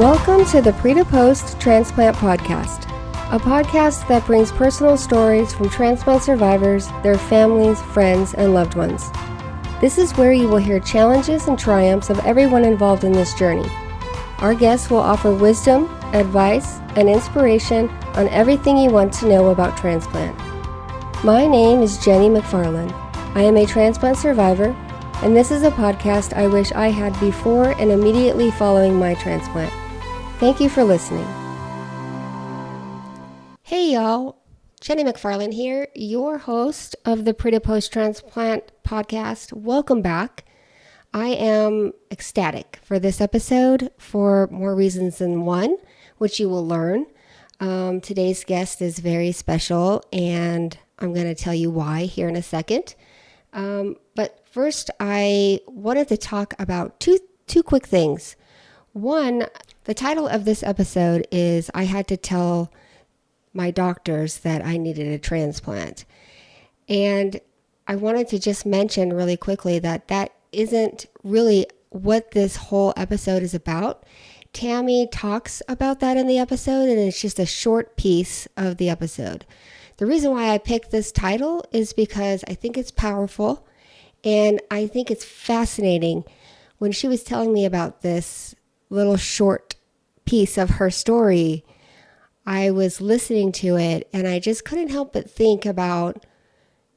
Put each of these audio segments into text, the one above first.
Welcome to the Pre to Post Transplant Podcast, a podcast that brings personal stories from transplant survivors, their families, friends, and loved ones. This is where you will hear challenges and triumphs of everyone involved in this journey. Our guests will offer wisdom, advice, and inspiration on everything you want to know about transplant. My name is Jenny McFarland. I am a transplant survivor, and this is a podcast I wish I had before and immediately following my transplant. Thank you for listening. Hey y'all, Jenny McFarland here, your host of the Pre to Post Transplant Podcast. Welcome back. I am ecstatic for this episode for more reasons than one, which you will learn. Today's guest is very special, and I'm going to tell you why here in a second. But first, I wanted to talk about two quick things. One, the title of this episode is I had to tell my doctors that I needed a transplant. And I wanted to just mention really quickly that that isn't really what this whole episode is about. Tammy talks about that in the episode, and it's just a short piece of the episode. The reason why I picked this title is because I think it's powerful, and I think it's fascinating. When she was telling me about this little short piece of her story, I was listening to it, and I just couldn't help but think about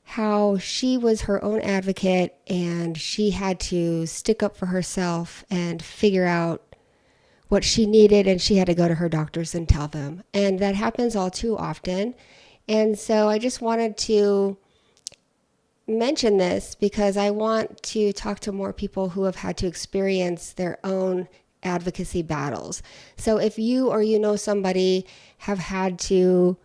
how she was her own advocate, and she had to stick up for herself and figure out what she needed, and she had to go to her doctors and tell them. And that happens all too often. And so I just wanted to mention this because I want to talk to more people who have had to experience their own advocacy battles. So if you or you know somebody have had to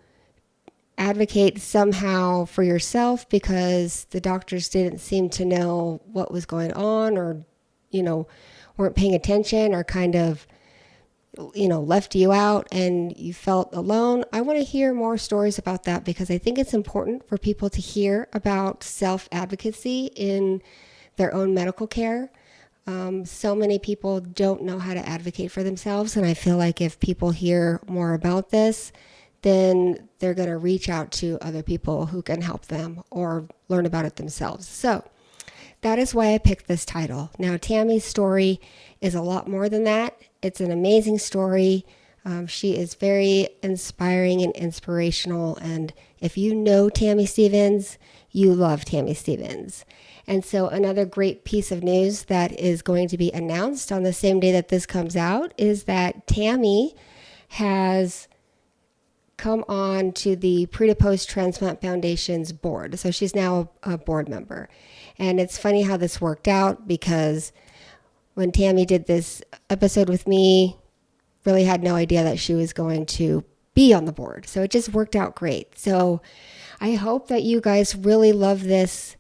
advocate somehow for yourself because the doctors didn't seem to know what was going on, or, weren't paying attention, or kind of, left you out and you felt alone, I want to hear more stories about that, because I think it's important for people to hear about self-advocacy in their own medical care. So many people don't know how to advocate for themselves, and I feel like if people hear more about this, then they're going to reach out to other people who can help them or learn about it themselves. So that is why I picked this title. Now, Tammy's story is a lot more than that. It's an amazing story. She is very inspiring and inspirational. And if you know Tammy Stephens, you love Tammy Stephens. And so another great piece of news that is going to be announced on the same day that this comes out is that Tammy has come on to the Pre to Post Transplant Foundation's board. So she's now a board member. And it's funny how this worked out, because when Tammy did this episode with me, really had no idea that she was going to be on the board. So it just worked out great. So I hope that you guys really love this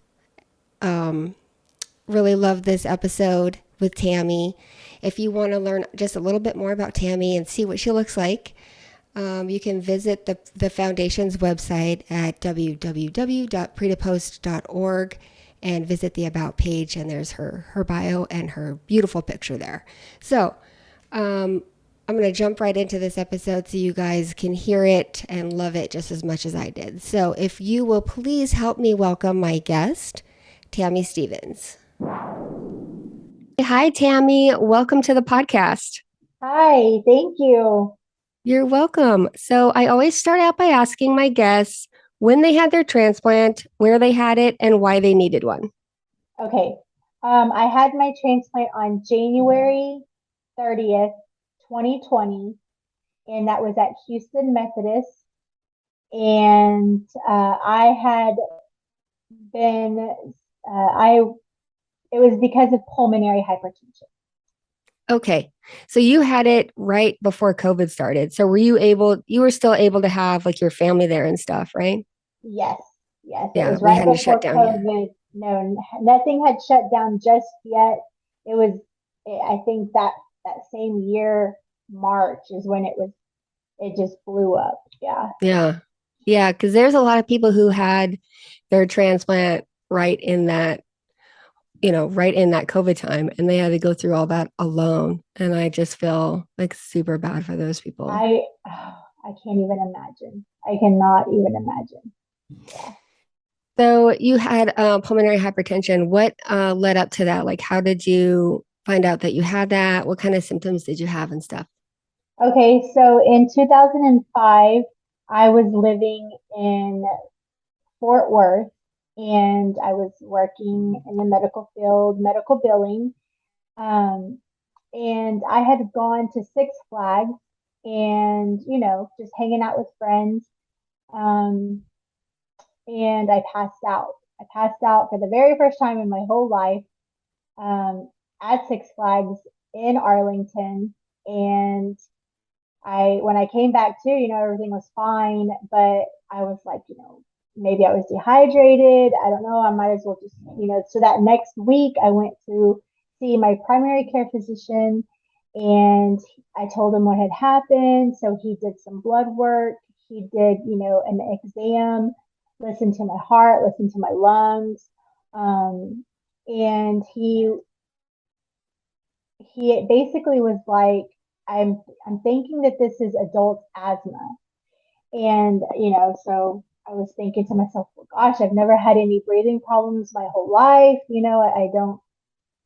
episode with Tammy. If you want to learn just a little bit more about Tammy and see what she looks like, you can visit the foundation's website at www.pretopost.org and visit the About page, and there's her bio and her beautiful picture there. So I'm going to jump right into this episode so you guys can hear it and love it just as much as I did. So if you will please help me welcome my guest, Tammy Stephens. Hi, Tammy. Welcome to the podcast. Hi, thank you. You're welcome. So I always start out by asking my guests when they had their transplant, where they had it, and why they needed one. Okay. I had my transplant on January 30th, 2020, and that was at Houston Methodist. And I had been, it was because of pulmonary hypertension. Okay. So you had it right before COVID started. So you were still able to have like your family there and stuff, right? Yes. Yeah, it was right before COVID. Yet. No, nothing had shut down just yet. I think that same year, March, is when it just blew up. Yeah. Yeah. Because there's a lot of people who had their transplant right in that right in that COVID time, and they had to go through all that alone. And I just feel like super bad for those people. I can't even imagine. I cannot even imagine. Yeah. So you had pulmonary hypertension. What led up to that? Like, how did you find out that you had that? What kind of symptoms did you have and stuff? Okay, so in 2005, I was living in Fort Worth and I was working in the medical field, medical billing. Um, and I had gone to Six Flags and, just hanging out with friends. Um, and I passed out. I passed out for the very first time in my whole life um, at Six Flags in Arlington. And when I came back to, everything was fine, but I was like, maybe I was dehydrated. I don't know. I might as well just, so that next week I went to see my primary care physician and I told him what had happened. So he did some blood work. He did, an exam, listened to my heart, listened to my lungs. And he basically was like, I'm thinking that this is adult asthma. And, so I was thinking to myself, well, gosh, I've never had any breathing problems my whole life. I don't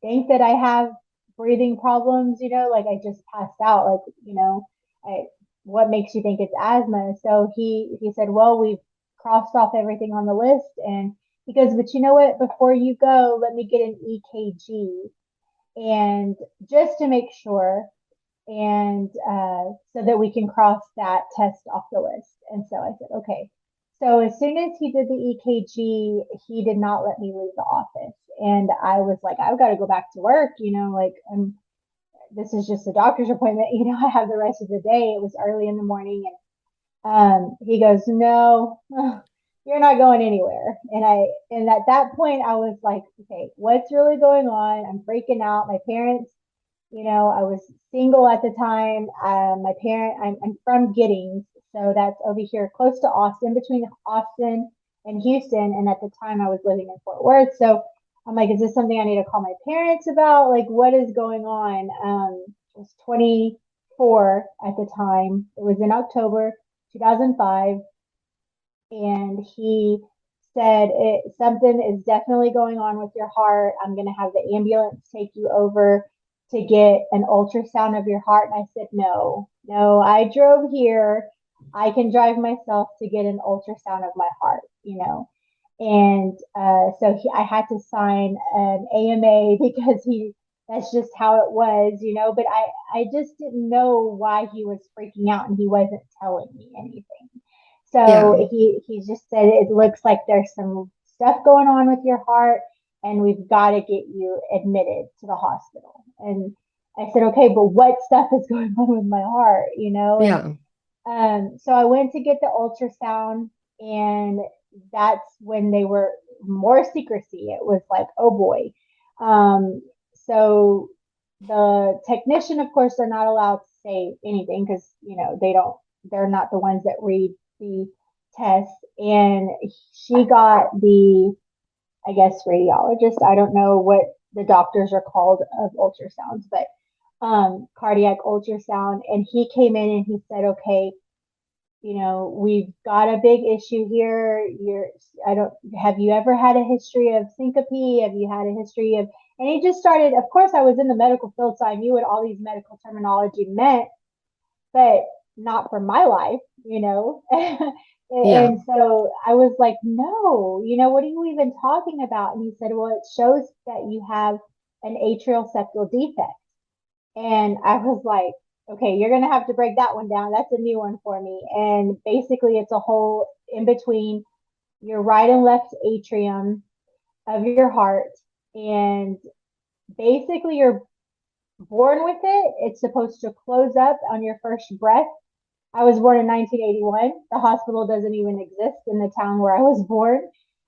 think that I have breathing problems, like I just passed out. Like, I, what makes you think it's asthma? So he said, well, we've crossed off everything on the list. And he goes, but you know what? Before you go, let me get an EKG and just to make sure and so that we can cross that test off the list. And so I said, okay. So as soon as he did the EKG, he did not let me leave the office. And I was like, I've got to go back to work, like this is just a doctor's appointment, I have the rest of the day. It was early in the morning and he goes, no, you're not going anywhere. And at that point I was like, okay, what's really going on? I'm freaking out. My parents I was single at the time. I'm from Giddings, so that's over here close to Austin, between Austin and Houston. And at the time, I was living in Fort Worth. So I'm like, is this something I need to call my parents about? Like, what is going on? I was 24 at the time. It was in October 2005, and he said something is definitely going on with your heart. I'm going to have the ambulance take you over to get an ultrasound of your heart. And I said, no, I drove here. I can drive myself to get an ultrasound of my heart. And so I had to sign an AMA because that's just how it was. But I just didn't know why he was freaking out and he wasn't telling me anything. Yeah. So he just said it looks like there's some stuff going on with your heart, and we've got to get you admitted to the hospital. And I said, okay, but what stuff is going on with my heart, And Yeah. so I went to get the ultrasound, and that's when they were more secrecy. It was like, oh boy. So the technician, of course, they're not allowed to say anything because they're not the ones that read the test. And she got the, I guess, radiologist. I don't know what the doctors are called of ultrasounds, but cardiac ultrasound. And he came in and he said, okay, we've got a big issue here. Have you ever had a history of syncope? Have you had a history of, and he just started, of course, I was in the medical field, so I knew what all these medical terminology meant, but not for my life. Yeah. And so I was like, no, what are you even talking about? And he said, well, it shows that you have an atrial septal defect. And I was like, okay, you're going to have to break that one down. That's a new one for me. And basically, it's a hole in between your right and left atrium of your heart. And basically, you're born with it. It's supposed to close up on your first breath. I was born in 1981. The hospital doesn't even exist in the town where I was born.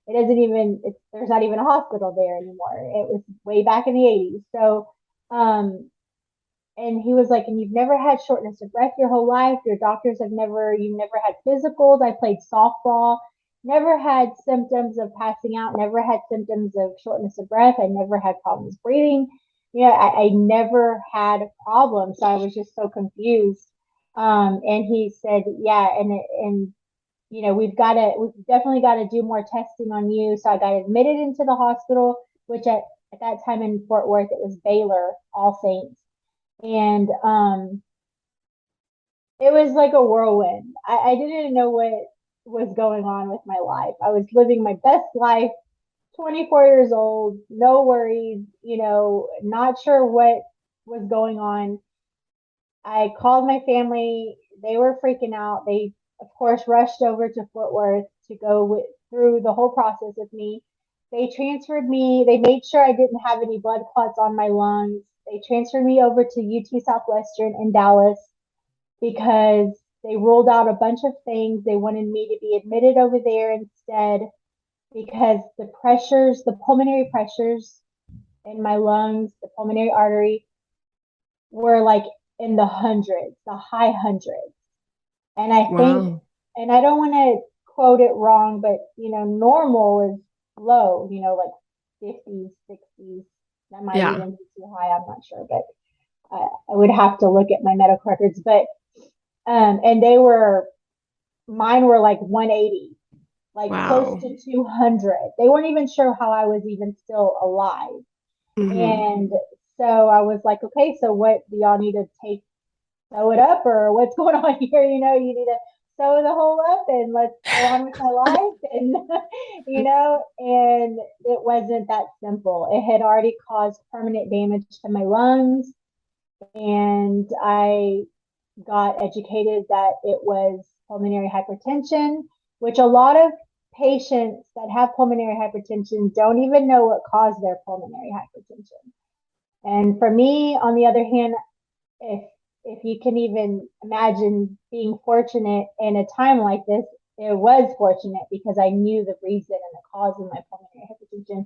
It doesn't even, there's not even a hospital there anymore. It was way back in the 80s. So, and he was like, and you've never had shortness of breath your whole life. Your doctors you've never had physicals. I played softball. never had symptoms of passing out, never had symptoms of shortness of breath. I never had problems breathing. I never had problems. So I was just so confused. And he said, yeah, and we've definitely got to do more testing on you. So I got admitted into the hospital, which at that time in Fort Worth, it was Baylor All Saints. And it was like a whirlwind. I didn't know what was going on with my life. I was living my best life, 24 years old, no worries, not sure what was going on. I called my family. They were freaking out. They, of course, rushed over to Fort Worth to go through the whole process with me. They transferred me. They made sure I didn't have any blood clots on my lungs. They transferred me over to UT Southwestern in Dallas because they ruled out a bunch of things. They wanted me to be admitted over there instead because the pulmonary pressures in my lungs, the pulmonary artery, were like in the hundreds, the high hundreds. And I think, Wow. and I don't want to quote it wrong, but normal is low, like 50s, 60s. That might Yeah. even be too high. I'm not sure, but I would have to look at my medical records. But and mine were like 180, like close Wow. to 200. They weren't even sure how I was even still alive. Hmm. And so I was like, okay, so what do y'all need to sew it up or what's going on here? You need to sew the hole up and let's go on with my life. And, and it wasn't that simple. It had already caused permanent damage to my lungs. And I got educated that it was pulmonary hypertension, which a lot of patients that have pulmonary hypertension don't even know what caused their pulmonary hypertension. And for me, on the other hand, if if you can even imagine being fortunate in a time like this, it was fortunate because I knew the reason and the cause of my pulmonary hypertension.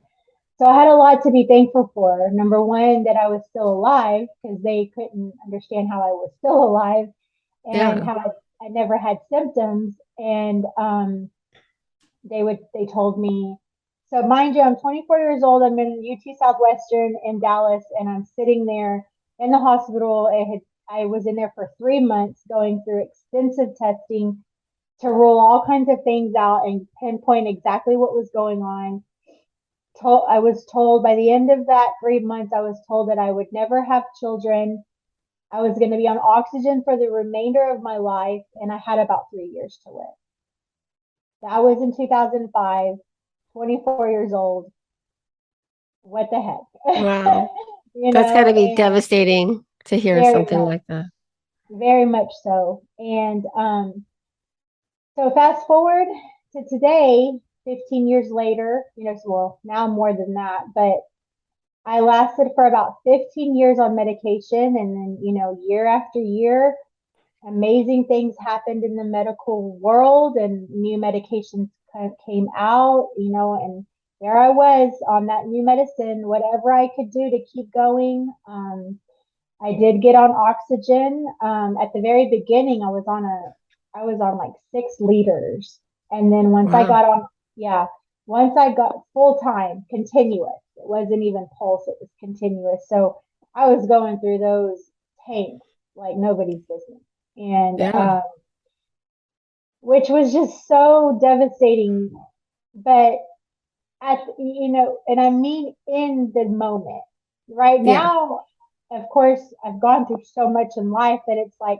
So I had a lot to be thankful for. Number one, that I was still alive because they couldn't understand how I was still alive and Yeah. how I never had symptoms. And they told me, so mind you, I'm 24 years old. I'm in UT Southwestern in Dallas, and I'm sitting there in the hospital. I was in there for 3 months going through extensive testing to rule all kinds of things out and pinpoint exactly what was going on. I was told by the end of that 3 months, I was told that I would never have children. I was going to be on oxygen for the remainder of my life, and I had about 3 years to live. That was in 2005, 24 years old. What the heck? Wow. That's got to be And devastating to hear very something much, like that. very much so. And so fast forward to today, 15 years later, well, now more than that, but I lasted for about 15 years on medication. And then, year after year, amazing things happened in the medical world and new medications came out, and there I was on that new medicine, whatever I could do to keep going. I did get on oxygen. At the very beginning, I was on like 6 liters. And then Wow. once I got full time, continuous, it wasn't even pulse, it was continuous. So I was going through those tanks like nobody's business. And, Yeah. which was just so devastating. But and I mean, in the moment, right Yeah. now, of course, I've gone through so much in life that it's like,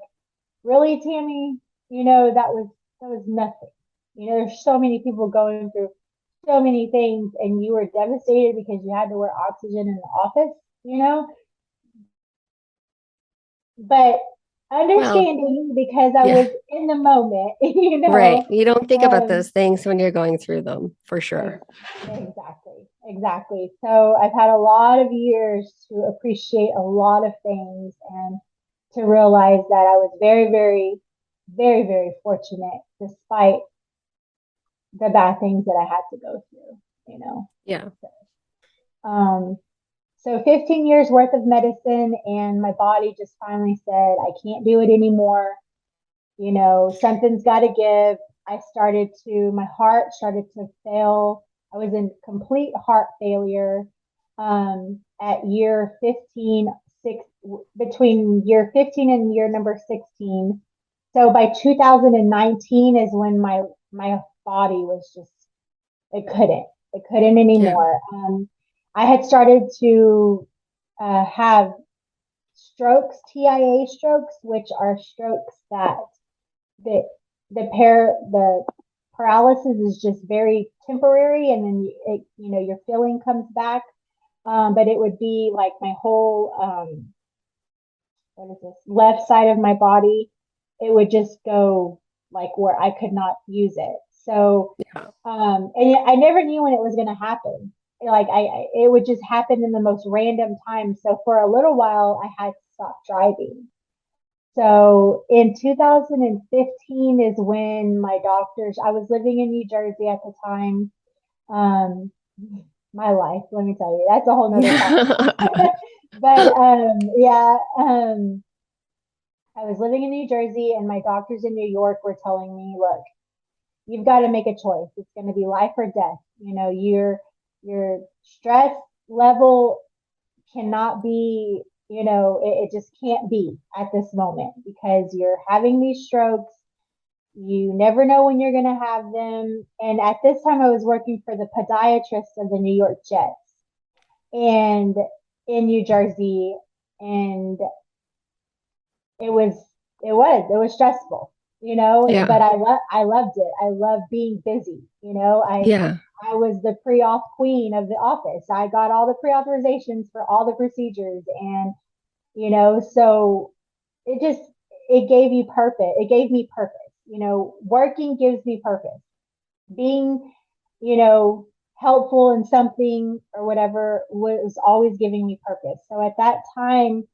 really, Tammy, that was nothing. There's so many people going through so many things, and you were devastated because you had to wear oxygen in the office, but Well, understanding because I yeah. was in the moment, Right. You don't think about um, those things when you're going through them, for sure. exactly, exactly. So I've had a lot of years to appreciate a lot of things and to realize that I was very, very, very, very fortunate despite the bad things that I had to go through. Yeah. Um, so 15 years worth of medicine, and my body just finally said, I can't do it anymore. Something's got to give. my heart started to fail. I was in complete heart failure at year 15, between year 15 and year number 16. So by 2019 is when my body was just, it couldn't Yeah. anymore. I had started to have strokes, TIA strokes, which are strokes that the the paralysis is just very temporary, and then your feeling comes back. But it would be like my whole what is this, left side of my body, it would just go like where I could not use it. So Yeah. and I never knew when it was going to happen. Like it would just happen in the most random time. So for a little while, I had to stop driving. So in 2015 is when my doctors, I was living in New Jersey at the time. Um, my life, let me tell you, that's a whole nother podcast. But yeah, I was living in New Jersey, and my doctors in New York were telling me, look, you've got to make a choice. It's going to be life or death. Your stress level cannot be, it just can't be at this moment because you're having these strokes. You never know when you're going to have them. And at this time, I was working for the podiatrist of the New York Jets and in New Jersey. And it was stressful, Yeah. but I loved it. I love being busy. Yeah. I was the pre-op queen of the office. I got all the pre-authorizations for all the procedures, and so it just it gave you purpose. It gave me purpose. Working gives me purpose. Being, you know, helpful in something or whatever was always giving me purpose. So at that time,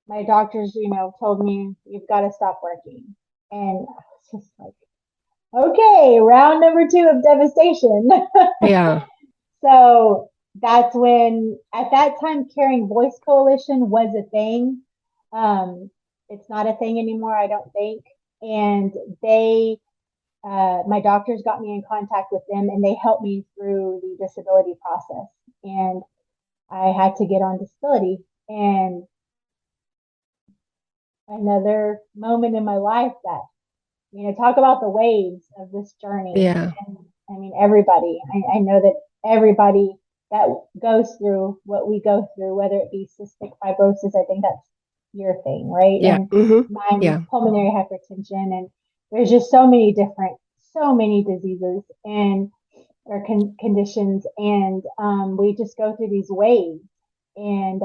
my doctors, told me you've got to stop working. And I was just like, okay, round number two of devastation. Yeah. So that's when, at that time, Caring Voice Coalition was a thing. Um, it's not a thing anymore, I don't think. And my doctors got me in contact with them, and they helped me through the disability process. And I had to get on disability. And another moment in my life that, talk about the waves of this journey. Yeah. And I mean, everybody, I know that everybody that goes through what we go through, whether it be cystic fibrosis, I think that's your thing, right? Yeah. And Hmm. mine, Yeah. pulmonary hypertension. And there's just so many diseases and or conditions. And we just go through these waves. And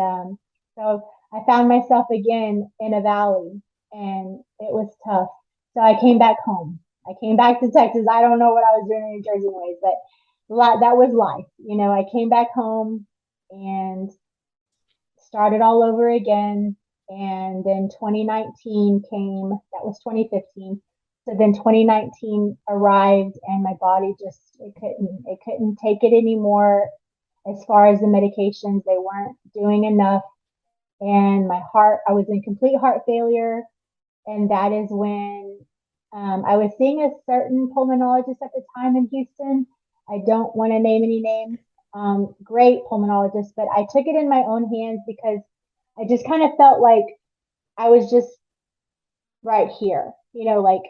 so I found myself again in a valley, and it was tough. So I came back home. I came back to Texas. I don't know what I was doing in New Jersey anyways, but that was life. I came back home and started all over again. And then 2019 came, that was 2015. So then 2019 arrived, and my body just, it couldn't take it anymore. As far as the medications, they weren't doing enough. And I was in complete heart failure. And that is when I was seeing a certain pulmonologist at the time in Houston. I don't want to name any names. Great pulmonologist, but I took it in my own hands because I just kind of felt like I was just right here, like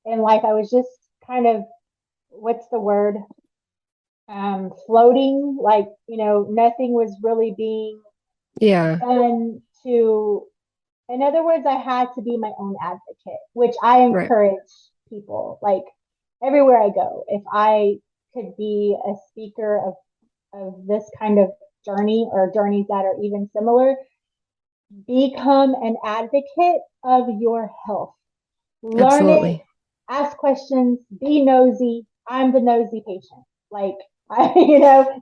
in life, I was just kind of, what's the word? Floating, like, nothing was really being Yeah. done to, in other words, I had to be my own advocate, which I Right. encourage people, like everywhere I go. If I could be a speaker of this kind of journey or journeys that are even similar, become an advocate of your health. Learn it, Absolutely. ask questions, be nosy. I'm the nosy patient. Like,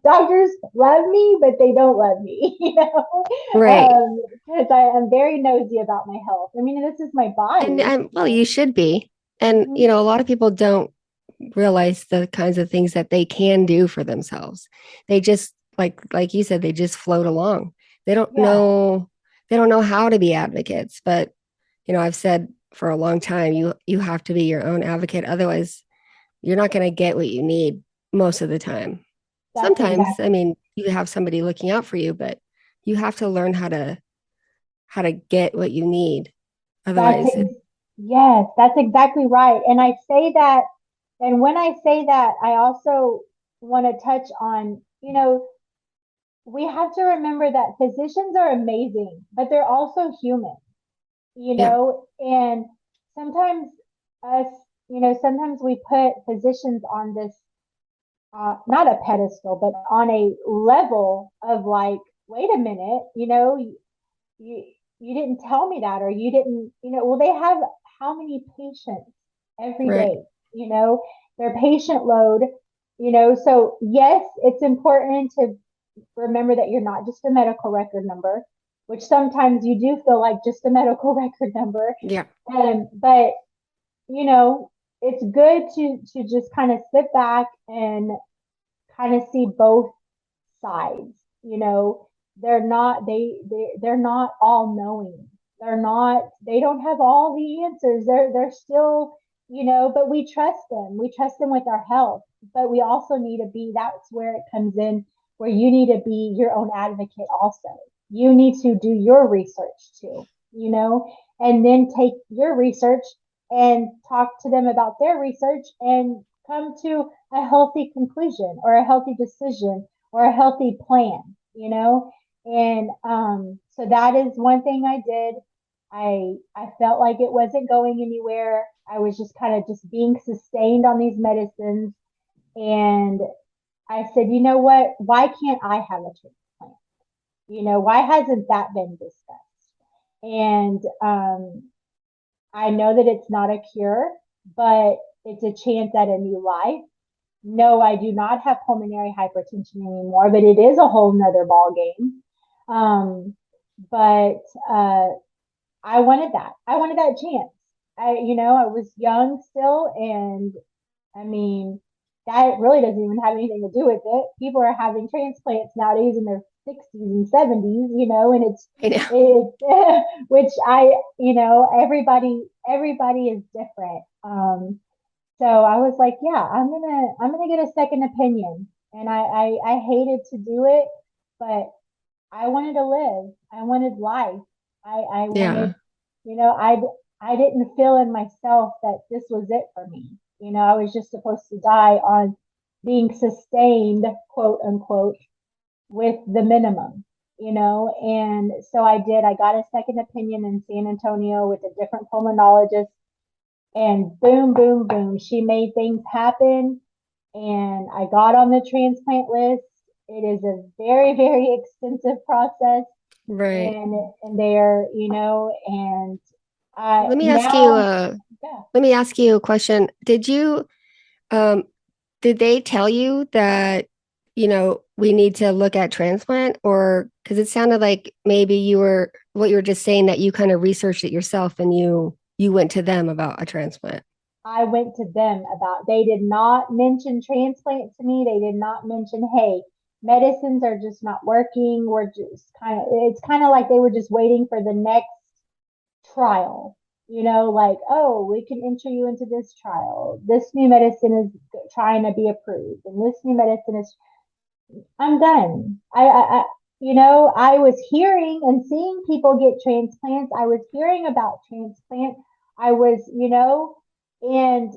doctors love me, but they don't love me, Right. because I am very nosy about my health. I mean, this is my And body. well, you should be. And Mhm. a lot of people don't realize the kinds of things that they can do for themselves. They just like you said, they just float along. They don't Yeah, know they don't know how to be advocates, but I've said for a long time, you have to be your own advocate. Otherwise, you're not going to get what you need most of the time. That's Sometimes, I exactly mean, you have somebody looking out for you, but you have to learn how to get what you need. that's Otherwise, ex- yes, that's exactly right. And I say that, and when I say that, I also want to touch on, we have to remember that physicians are amazing, but they're also human, yeah, and sometimes us, sometimes we put physicians on this, not a pedestal, but on a level of like, wait a minute, you you didn't tell me that, or you didn't, well, they have how many patients every right. day, their patient load, so yes, it's important to remember that you're not just a medical record number, which sometimes you do feel like just a medical record number. Yeah, But you know, it's good to just kind of sit back and kind of see both sides. They're not all knowing. They don't have all the answers. They're still, but we trust them. We trust them with our health. But we also need to be, that's where it comes in, where you need to be your own advocate also. You need to do your research too, and then take your research and talk to them about their research and come to a healthy conclusion or a healthy decision or a healthy plan. And so that is one thing I did. I felt like it wasn't going anywhere. I was just kind of just being sustained on these medicines. And I said, you know what? Why can't I have a transplant? Why hasn't that been discussed? And I know that it's not a cure, but it's a chance at a new life. No, I do not have pulmonary hypertension anymore, but it is a whole nother ball game. But I wanted that. I wanted that chance. I was young still, and I mean, that really doesn't even have anything to do with it. People are having transplants nowadays in their 60s and 70s, and I know. it's which everybody is different. So I was like, yeah, I'm gonna get a second opinion. And I hated to do it, but I wanted to live. I wanted life. I wanted, Yeah, you know, I I didn't feel in myself that this was it for me. I was just supposed to die on being sustained, quote unquote, with the minimum. And so I did. I got a second opinion in San Antonio with a different pulmonologist, and boom, boom, boom, she made things happen. And I got on the transplant list. It is a very, very extensive process. right. And they're, and Let me ask you now, uh yeah, let me ask you a question. Um did they tell you that we need to look at transplant, or because it sounded like maybe what you were just saying, that you kind of researched it yourself and you went to them about a transplant. I went to them about, they did not mention transplant to me. They did not mention, hey, medicines are just not working. It's kind of like they were just waiting for the next trial, like, oh, we can enter you into this trial. This new medicine is trying to be approved, and this new medicine is, I'm done. I was hearing and seeing people get transplants. I was hearing about transplant. I was, and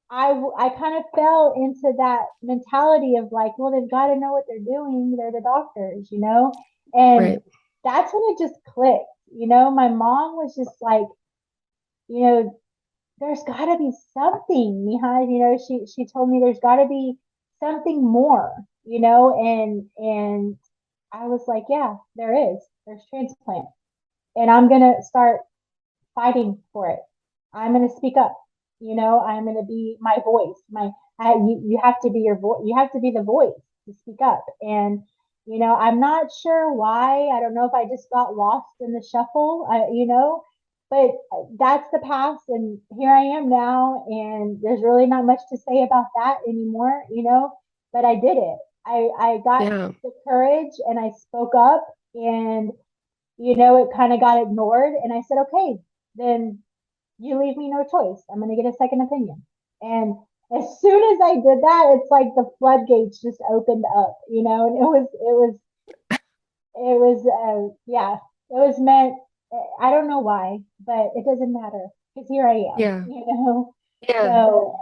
I kind of fell into that mentality of like, well, they've got to know what they're doing. They're the doctors. And Right. that's when it just clicked. My mom was just like, you know, there's got to be something behind. She told me there's got to be something more. And I was like, yeah, there is. There's transplant, and I'm gonna start fighting for it. I'm going to speak up. I'm going to be my voice. You have to be your voice. You have to be the voice to speak up. And I'm not sure why. I don't know if I just got lost in the shuffle. But that's the past, and here I am now. And there's really not much to say about that anymore. But I did it. I got Yeah. the courage, and I spoke up, and it kind of got ignored. And I said, okay, then you leave me no choice. I'm going to get a second opinion. And as soon as I did that, it's like the floodgates just opened up, and yeah, it was meant. I don't know why, but it doesn't matter because here I am, Yeah. Yeah. So,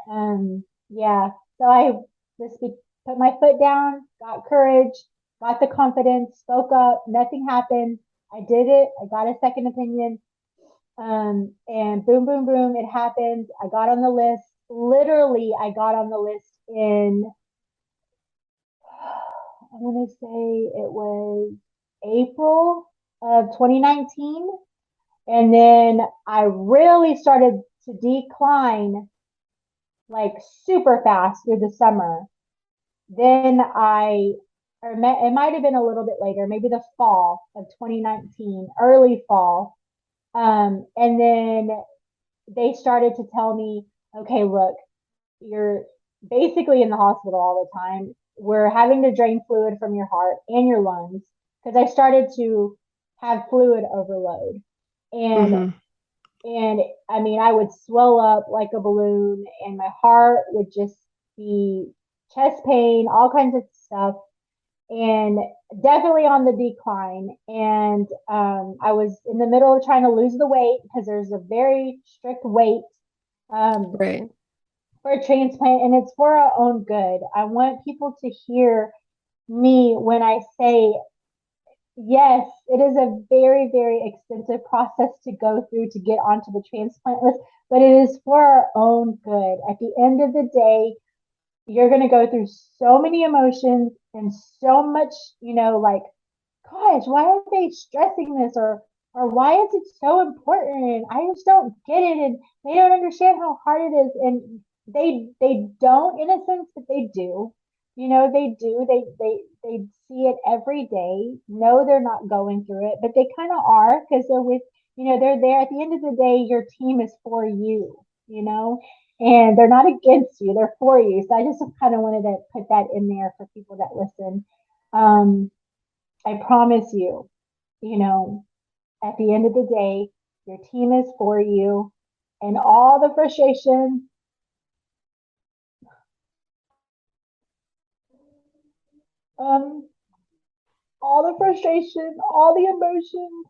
yeah, so I just put my foot down, got courage, got the confidence, spoke up. Nothing happened. I did it. I got a second opinion. And boom, boom, boom, it happened. I got on the list. Literally, I got on the list in, I want to say it was April of 2019. And then I really started to decline like super fast through the summer. Then it might have been a little bit later, maybe the fall of 2019, early fall. And then they started to tell me, okay, look, you're basically in the hospital all the time. We're having to drain fluid from your heart and your lungs because I started to have fluid overload. And Mm-hmm. and I mean, I would swell up like a balloon, and my heart would just be chest pain, all kinds of stuff, and definitely on the decline. And I was in the middle of trying to lose the weight because there's a very strict weight um, Right. for a transplant, and it's for our own good. I want people to hear me when I say yes, it is a very, very extensive process to go through to get onto the transplant list, but it is for our own good. At the end of the day, you're going to go through so many emotions and so much, like, gosh, why are they stressing this, or why is it so important? I just don't get it, and they don't understand how hard it is, and they don't in a sense, but they do. They do. They see it every day. No, they're not going through it, but they kind of are because they're with. They're there. At the end of the day, your team is for you. And they're not against you. They're for you. So I just kind of wanted to put that in there for people that listen. Um, I promise you, you know, at the end of the day, your team is for you, and um, all the frustration, all the emotions,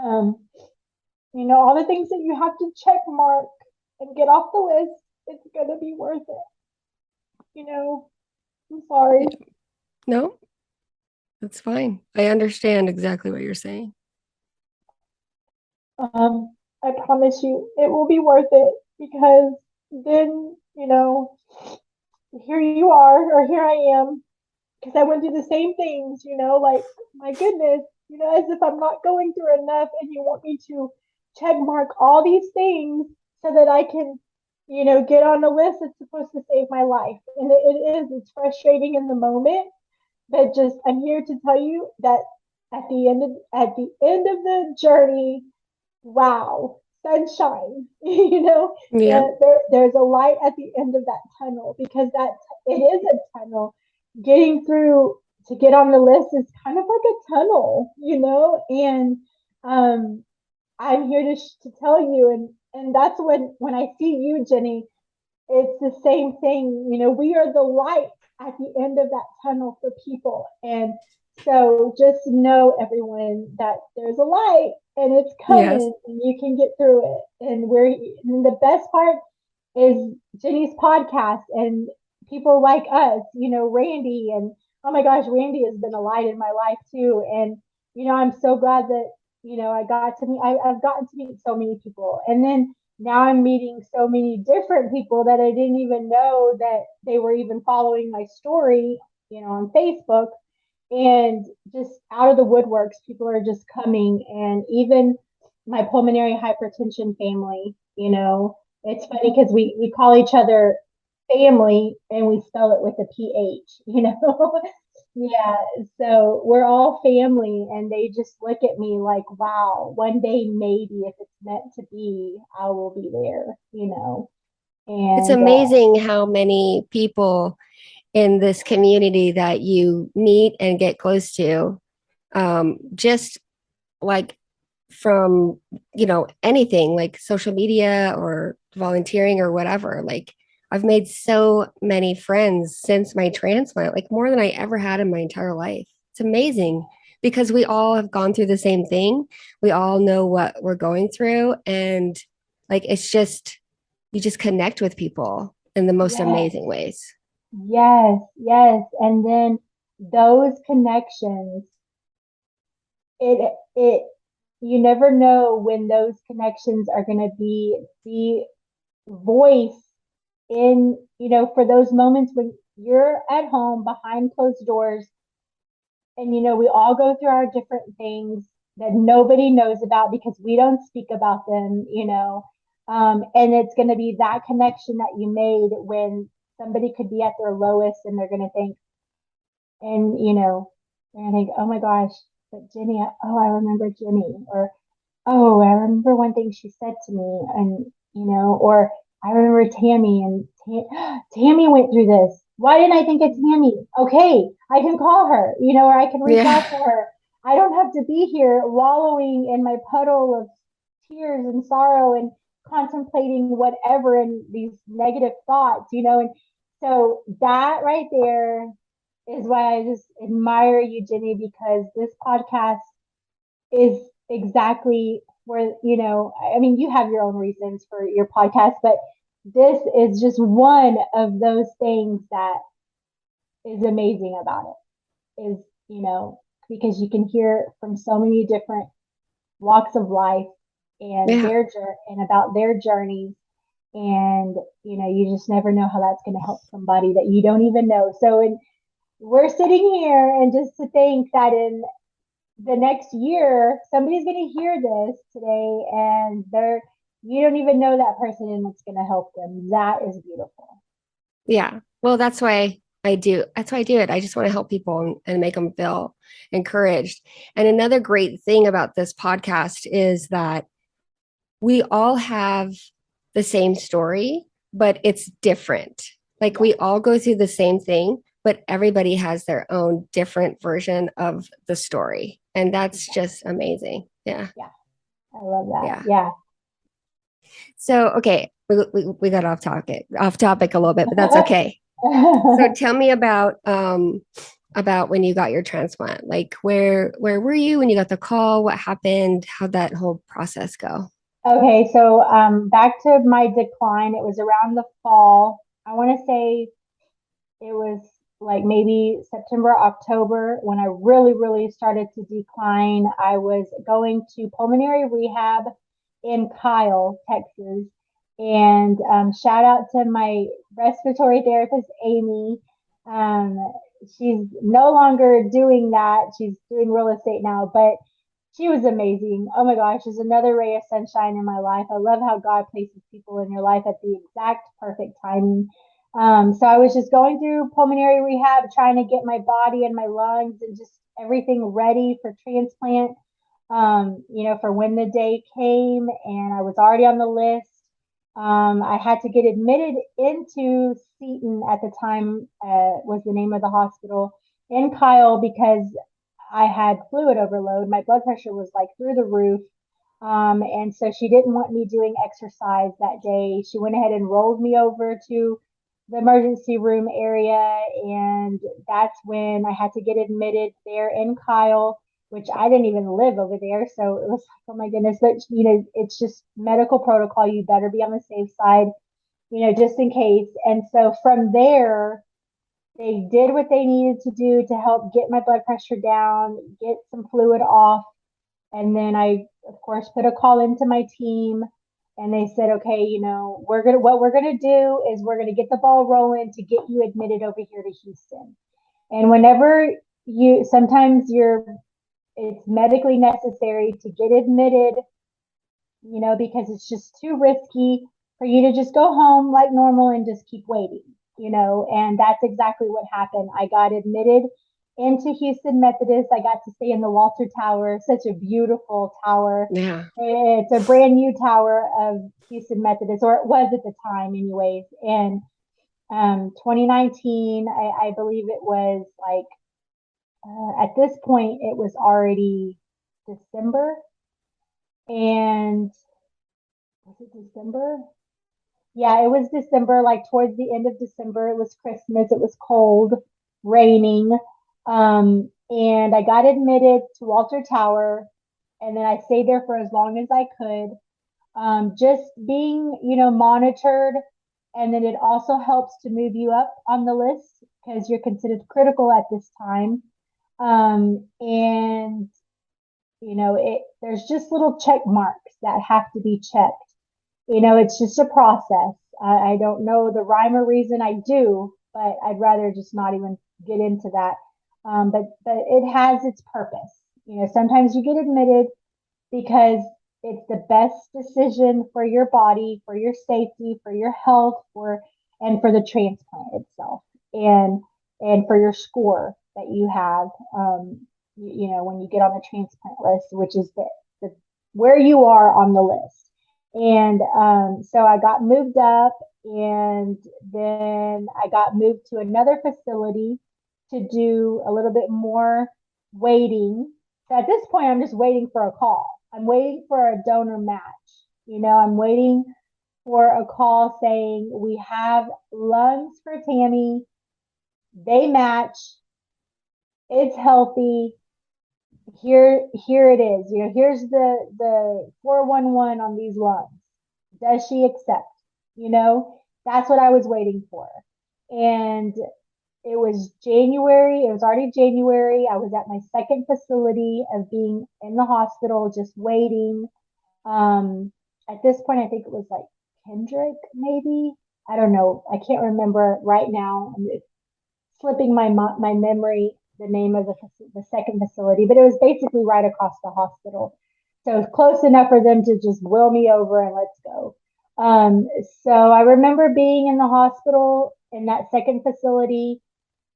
um, all the things that you have to check mark and get off the list, it's gonna be worth it. I'm sorry. Yeah. No, that's fine. I understand exactly what you're saying. I promise you, it will be worth it because then, here you are, or here I am, because I went through the same things, like, my goodness, as if I'm not going through enough, and you want me to check mark all these things so that I can, get on a list that's supposed to save my life. And it's frustrating in the moment, but just, I'm here to tell you that at the end of the journey, wow, sunshine. Yeah. There's a light at the end of that tunnel, because it is a tunnel. Getting through to get on the list is kind of like a tunnel, and um, I'm here to tell you, and that's when I see you, Jenny, it's the same thing. We are the light at the end of that tunnel for people. And so just know, everyone, that there's a light and it's Yes. coming and you can get through it. And the best part is Jenny's podcast and people like us, Randy. And oh my gosh, Randy has been a light in my life too. And, I'm so glad that, I've gotten to meet so many people. And then now I'm meeting so many different people that I didn't even know that they were even following my story, on Facebook. And just out of the woodworks, people are just coming. And even my pulmonary hypertension family, it's funny because we call each other family and we spell it with a PH. Yeah, so we're all family, and they just look at me like, wow, one day maybe if it's meant to be, I will be there. It's And amazing how many people in this community that you meet and get close to, just like from, anything like social media or volunteering or whatever. Like I've made so many friends since my transplant, like more than I ever had in my entire life. It's amazing because we all have gone through the same thing. We all know what we're going through. And like, it's just, you just connect with people in the most Yes, amazing ways. yes, yes. And then those connections, it you never know when those connections are going to be voice in, for those moments when you're at home behind closed doors, and we all go through our different things that nobody knows about because we don't speak about them, and it's going to be that connection that you made when somebody could be at their lowest, and they're going to think, and they're going to think, oh my gosh, but Jenny, oh, I remember Jenny, or oh, I remember one thing she said to me, and or I remember Tammy, and Tammy went through this. Why didn't I think of Tammy? Okay, I can call her, or I can reach Yeah. out to her. I don't have to be here wallowing in my puddle of tears and sorrow and contemplating whatever and these negative thoughts, and so that right there is why I just admire you, Jenny, because this podcast is exactly where, I mean, you have your own reasons for your podcast, but this is just one of those things that is amazing about it is, because you can hear from so many different walks of life and Yeah. and about their journeys. And, you just never know how that's going to help somebody that you don't even know. So, we're sitting here, and just to think that in the next year, somebody's going to hear this today, and you don't even know that person, and it's going to help them. That is beautiful. Yeah. Well, that's why I do. That's why I do it. I just want to help people and make them feel encouraged. And another great thing about this podcast is that we all have the same story, but it's different. Like Yeah, we all go through the same thing, but everybody has their own different version of the story. And that's exactly. just amazing. Yeah. Yeah, I love that. Yeah. Yeah. So, okay, we got off topic a little bit, but that's okay. So tell me about when you got your transplant. Like where were you when you got the call? What happened? How'd that whole process go? Okay, so back to my decline. It was around the fall. I want to say it was like maybe September, October when I really, really started to decline. I was going to pulmonary rehab in Kyle, Texas. And shout out to my respiratory therapist, Amy. Um, she's no longer doing that. She's doing real estate now, but she was amazing. Oh my gosh, she's another ray of sunshine in my life. I love how God places people in your life at the exact perfect timing. So I was just going through pulmonary rehab, trying to get my body and my lungs and just everything ready for transplant. For when the day came, and I was already on the list. I had to get admitted into Seton at the time, was the name of the hospital in Kyle, because I had fluid overload. My blood pressure was like through the roof. And so she didn't want me doing exercise that day. She went ahead and rolled me over to the emergency room area. And that's when I had to get admitted there in Kyle, which I didn't even live over there. So it was like, oh my goodness. But, it's just medical protocol. You better be on the safe side, just in case. And so from there, they did what they needed to do to help get my blood pressure down, get some fluid off. And then I, of course, put a call into my team, and they said, okay, what we're gonna do is we're gonna get the ball rolling to get you admitted over here to Houston. And whenever sometimes it's medically necessary to get admitted, because it's just too risky for you to just go home like normal and just keep waiting, and that's exactly what happened. I got admitted into Houston Methodist. I got to stay in the Walter Tower, such a beautiful tower. Yeah. It's a brand new tower of Houston Methodist, or it was at the time, anyways. And 2019, I believe it was like, at this point, it was already December. And was it December? Yeah, it was December, like towards the end of December. It was Christmas. It was cold, raining. And I got admitted to Walter Tower, and then I stayed there for as long as I could. Just being, monitored. And then it also helps to move you up on the list because you're considered critical at this time. And there's just little check marks that have to be checked. It's just a process. I don't know the rhyme or reason. I do, but I'd rather just not even get into that. But it has its purpose. Sometimes you get admitted because it's the best decision for your body, for your safety, for your health, and for the transplant itself, and and for your score that you have. When you get on the transplant list, which is the where you are on the list. And so I got moved up, and then I got moved to another facility to do a little bit more waiting. So at this point, I'm just waiting for a call. I'm waiting for a donor match. I'm waiting for a call saying we have lungs for Tammy. They match. It's healthy. Here it is. Here's the 411 on these lungs. Does she accept? That's what I was waiting for. And it was January. It was already January. I was at my second facility of being in the hospital, just waiting. At this point, I think it was like Kendrick, maybe. I don't know. I can't remember right now. It's slipping my memory the name of the second facility, but it was basically right across the hospital. So it was close enough for them to just wheel me over and let's go. Um, so I remember being in the hospital in that second facility,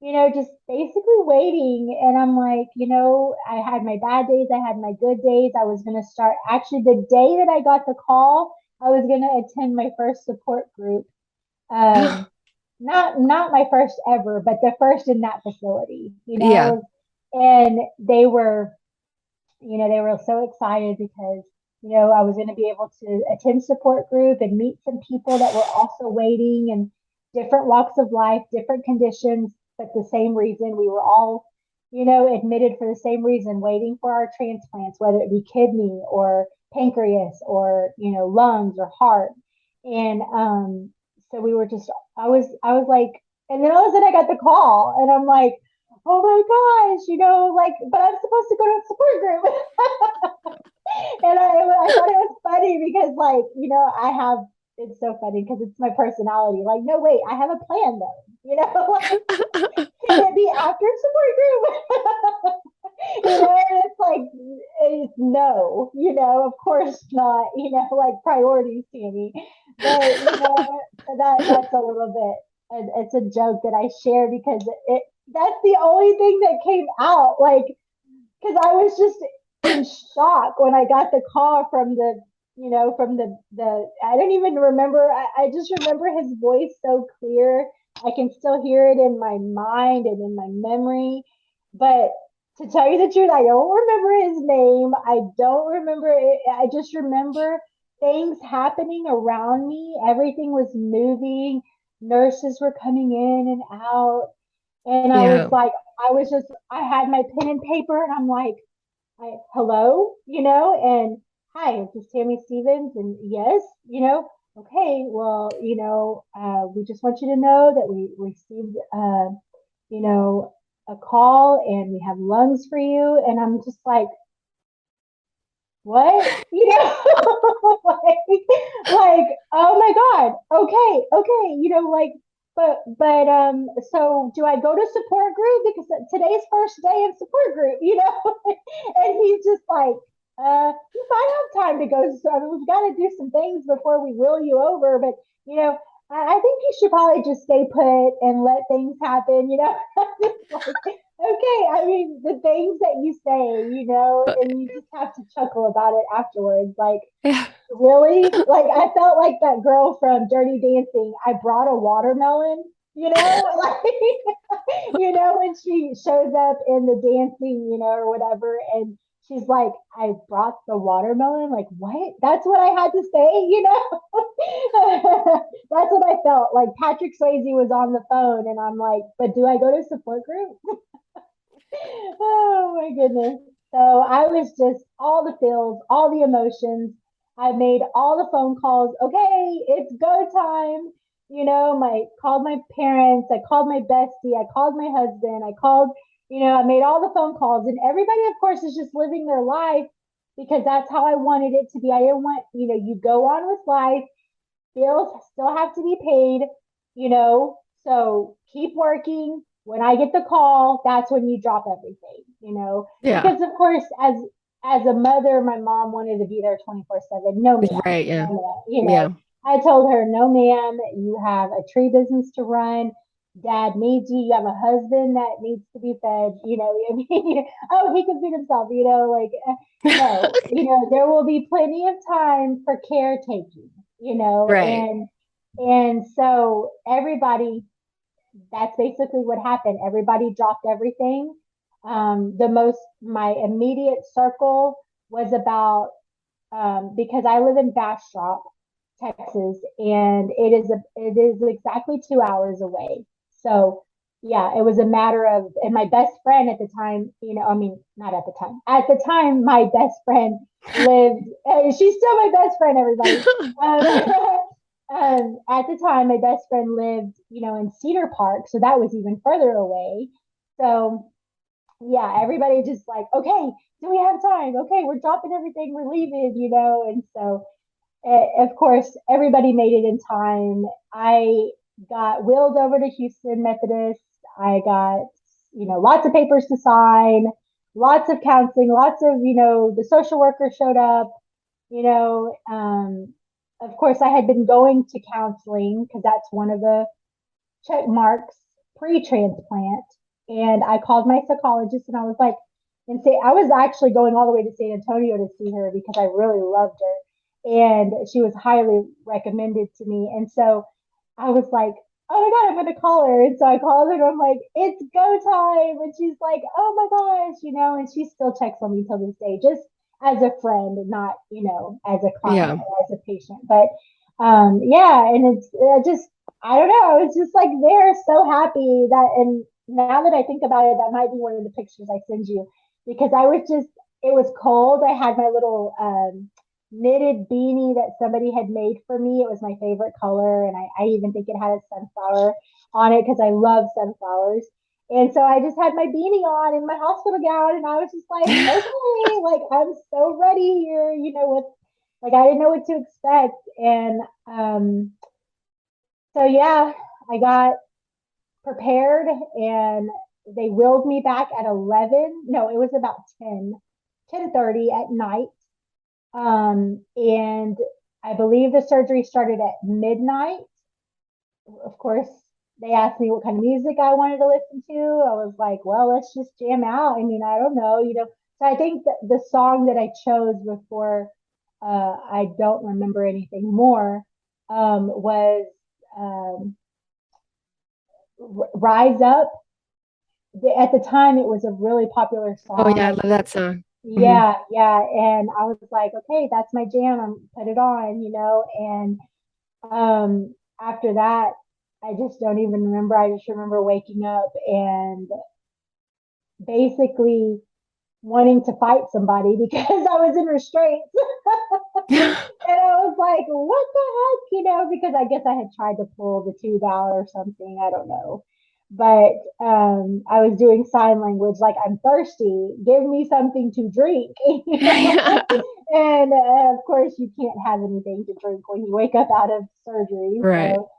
just basically waiting. And I'm like, I had my bad days, I had my good days. I was going to start actually the day that I got the call, I was going to attend my first support group. Um, not my first ever, but the first in that facility, Yeah. and they were so excited because, I was going to be able to attend support group and meet some people that were also waiting and different walks of life, different conditions, but the same reason we were all, admitted for the same reason, waiting for our transplants, whether it be kidney or pancreas or, lungs or heart. And, so we were just, I was like, and then all of a sudden I got the call and I'm like, oh my gosh, but I'm supposed to go to a support group. And I thought it was funny because, I have, it's so funny because it's my personality. Like, no, wait, I have a plan though. Like, can it be after support group? And it's like, it's no, of course not, like priorities, Tammy. But, that's a little bit, it's a joke that I share because that's the only thing that came out. Like, because I was just in shock when I got the call from the I don't even remember. I just remember his voice so clear. I can still hear it in my mind and in my memory. But to tell you the truth, I don't remember his name. I don't remember it. I just remember things happening around me. Everything was moving. Nurses were coming in and out. And I was Yeah. like, I had my pen and paper and I'm like, hello, and hi, this is Tammy Stephens. And yes, okay, well, we just want you to know that we received, you know, a call and we have lungs for you. And I'm just like, what? like, oh my God. Okay. But so do I go to support group? Because today's first day of support group, and he's just like, you might have time to go. So I mean, we've got to do some things before we wheel you over, but I think you should probably just stay put and let things happen, like, okay, I mean, the things that you say, and you just have to chuckle about it afterwards. Like, Yeah. really? Like, I felt like that girl from Dirty Dancing. I brought a watermelon, like, when she shows up in the dancing, or whatever, and she's like, I brought the watermelon. Like, what? That's what I had to say, you know? That's what I felt. Like Patrick Swayze was on the phone and I'm like, but do I go to support group? Oh my goodness. So I was just all the feels, all the emotions. I made all the phone calls. Okay, it's go time. You know, my called my parents, I called my bestie, I called my husband, I called, I made all the phone calls and everybody of course is just living their life because that's how I wanted it to be. I didn't want, you go on with life, bills still have to be paid, you know, so keep working. When I get the call, that's when you drop everything, Yeah. because of course, as a mother, my mom wanted to be there 24/7. No, ma'am, Right. Yeah. no, ma'am. Yeah. I told her, no, ma'am, you have a tree business to run. Dad needs you. You have a husband that needs to be fed. I mean, oh, he can feed himself. Like no, there will be plenty of time for caretaking, Right. and so everybody, that's basically what happened. Everybody dropped everything. My immediate circle was about, because I live in Bastrop, Texas, and it is exactly 2 hours away. So yeah, it was a matter of, and my best friend at the time, I mean, not at the time. At the time, my best friend lived. She's still my best friend, everybody. Um, at the time, my best friend lived, in Cedar Park, so that was even further away. So yeah, everybody just like, okay, do we have time? Okay, we're dropping everything, we're leaving, and so of course, everybody made it in time. I got wheeled over to Houston Methodist. I got, lots of papers to sign, lots of counseling, lots of, the social worker showed up, you know. Of course, I had been going to counseling because that's one of the check marks pre-transplant. And I called my psychologist and I was like, and say I was actually going all the way to San Antonio to see her because I really loved her. And she was highly recommended to me. And so I was like, oh my God, I'm going to call her. And so I called her and I'm like, it's go time. And she's like, oh my gosh, and she still checks on me till this day, just as a friend, not, as a client Yeah. or as a patient. But yeah, and it's just, I don't know. It's just like they're so happy that, and now that I think about it, that might be one of the pictures I send you because it was cold. I had my little knitted beanie that somebody had made for me. It was my favorite color. And I even think it had a sunflower on it because I love sunflowers. And so I just had my beanie on in my hospital gown. And I was just like, okay, like I'm so ready here, with like I didn't know what to expect. And so yeah, I got prepared and they wheeled me back at 11. No, it was about 10:30 at night. And I believe the surgery started at midnight. Of course, they asked me what kind of music I wanted to listen to. I was like, well, let's just jam out. I mean, I don't know. So I think that the song that I chose before, I don't remember anything more, was um, Rise Up. At the time, it was a really popular Oh song. yeah, I love that song. Hmm. Yeah, yeah. And I was like, okay, that's my jam. I'm put it on, and after that, I just don't even remember. I just remember waking up and basically wanting to fight somebody because I was in restraints. And I was like, what the heck? Because I guess I had tried to pull the tube out or something. I don't know. But I was doing sign language like, I'm thirsty. Give me something to drink. Yeah. And of course, you can't have anything to drink when you wake up out of surgery. Right. So,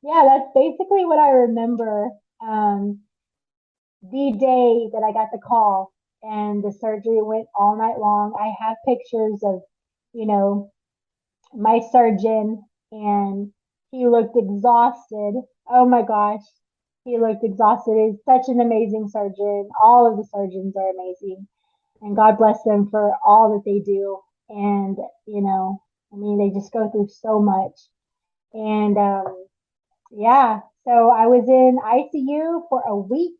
yeah, that's basically what I remember. The day that I got the call and the surgery went all night long. I have pictures of, you know, my surgeon and he looked exhausted. Oh my gosh. He looked exhausted. He's such an amazing surgeon. All of the surgeons are amazing. And God bless them for all that they do. And, I mean, they just go through so much. And yeah, so I was in ICU for a week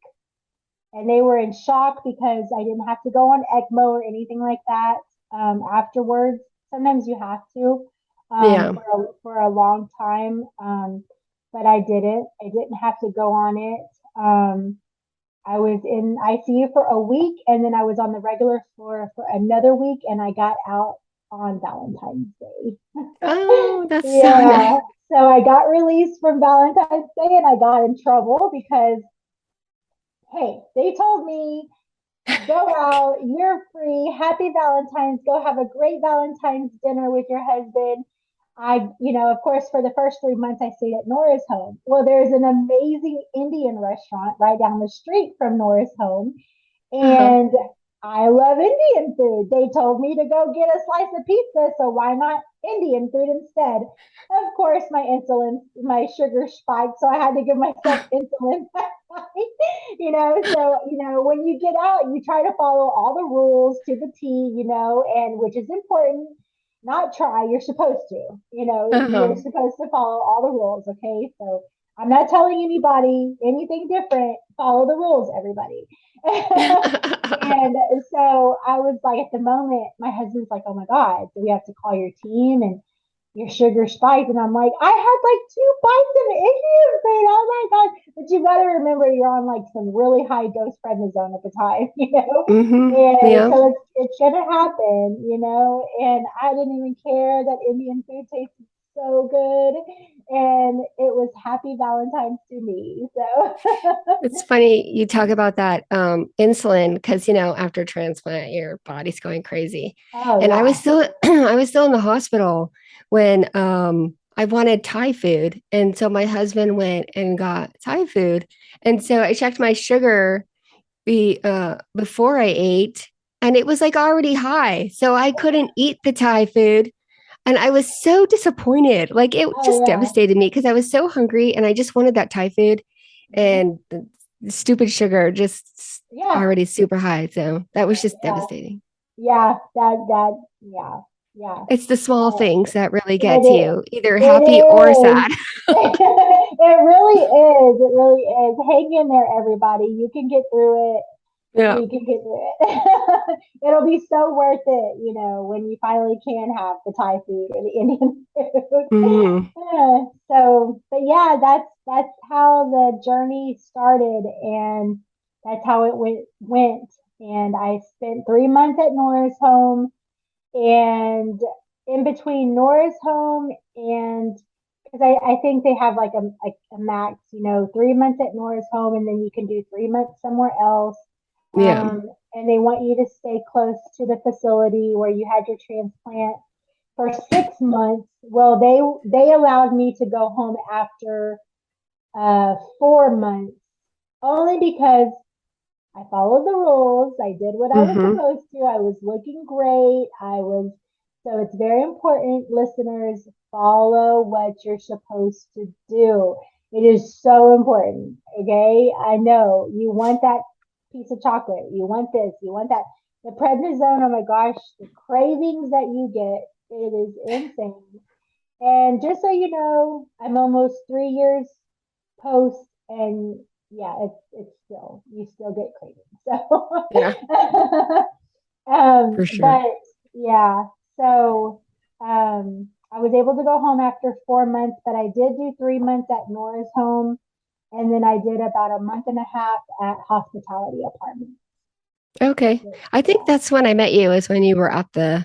and they were in shock because I didn't have to go on ECMO or anything like that afterwards. Sometimes you have to Yeah. for a long time, but I didn't. I didn't have to go on it. I was in ICU for a week, and then I was on the regular floor for another week, and I got out on Valentine's Day. Oh, that's so nice. Yeah. So I got released from Valentine's Day, and I got in trouble because, hey, they told me, go out, you're free, happy Valentine's, go have a great Valentine's dinner with your husband. Of course, for the first 3 months, I stayed at Nora's home. Well, there's an amazing Indian restaurant right down the street from Nora's home. Uh-huh. And I love Indian food. They told me to go get a slice of pizza, so why not Indian food instead? Of course, my sugar spiked, so I had to give myself insulin. When you get out, you try to follow all the rules to the T, and which is important. Not try, you're supposed to, you're Uh-huh. supposed to follow all the rules, okay? So I'm not telling anybody anything different. Follow the rules, everybody. And so I was like, at the moment, my husband's like, oh my God, do we have to call your team? And your sugar spiked. And I'm like, I had like 2 bites of Indian food. Oh my God. But you got to remember you're on like some really high dose prednisone at the time, Mm-hmm. And Yeah. so it's going to happen, And I didn't even care that Indian food tasted so good. And it was happy Valentine's to me. So, It's funny you talk about that insulin because after transplant your body's going crazy. oh, And I was yeah. still I was still in the hospital when I wanted Thai food. And so my husband went and got Thai food. And so I checked my sugar before I ate and it was like already high. So I couldn't eat the Thai food. And I was so disappointed. Like it Oh, just yeah. devastated me because I was so hungry and I just wanted that Thai food Mhm. and the stupid sugar just Yeah. already super high. So that was just Yeah. devastating. Yeah. Yeah. Yeah. It's the small Uh, things that really get to it, you, either it happy or is. sad. It really is. It really is. Hang in there, everybody. You can get through it. Yeah. You can get through it. It'll be so worth it, when you finally can have the Thai food or the Indian food. Hmm. But yeah, that's how the journey started, and that's how it went. And I spent 3 months at Nora's home, and in between Nora's home and because I think they have like a max, 3 months at Nora's home, and then you can do 3 months somewhere else. Yeah. And they want you to stay close to the facility where you had your transplant for 6 months. Well, they allowed me to go home after 4 months, only because I followed the rules. I did what I was Hmm. supposed to. I was looking great. So it's very important, listeners, follow what you're supposed to do. It is so important. Okay. I know you want that piece of chocolate. You want this, you want that. The prednisone, oh my gosh, the cravings that you get, it is insane. And just so you know, I'm almost 3 years post, and yeah, it's still, you still get cravings. Yeah, So, for sure. but yeah, so I was able to go home after 4 months, but I did do 3 months at Nora's home, and then I did about a month and a half at hospitality apartments. Okay. I think Yeah, that's when I met you is when you were at the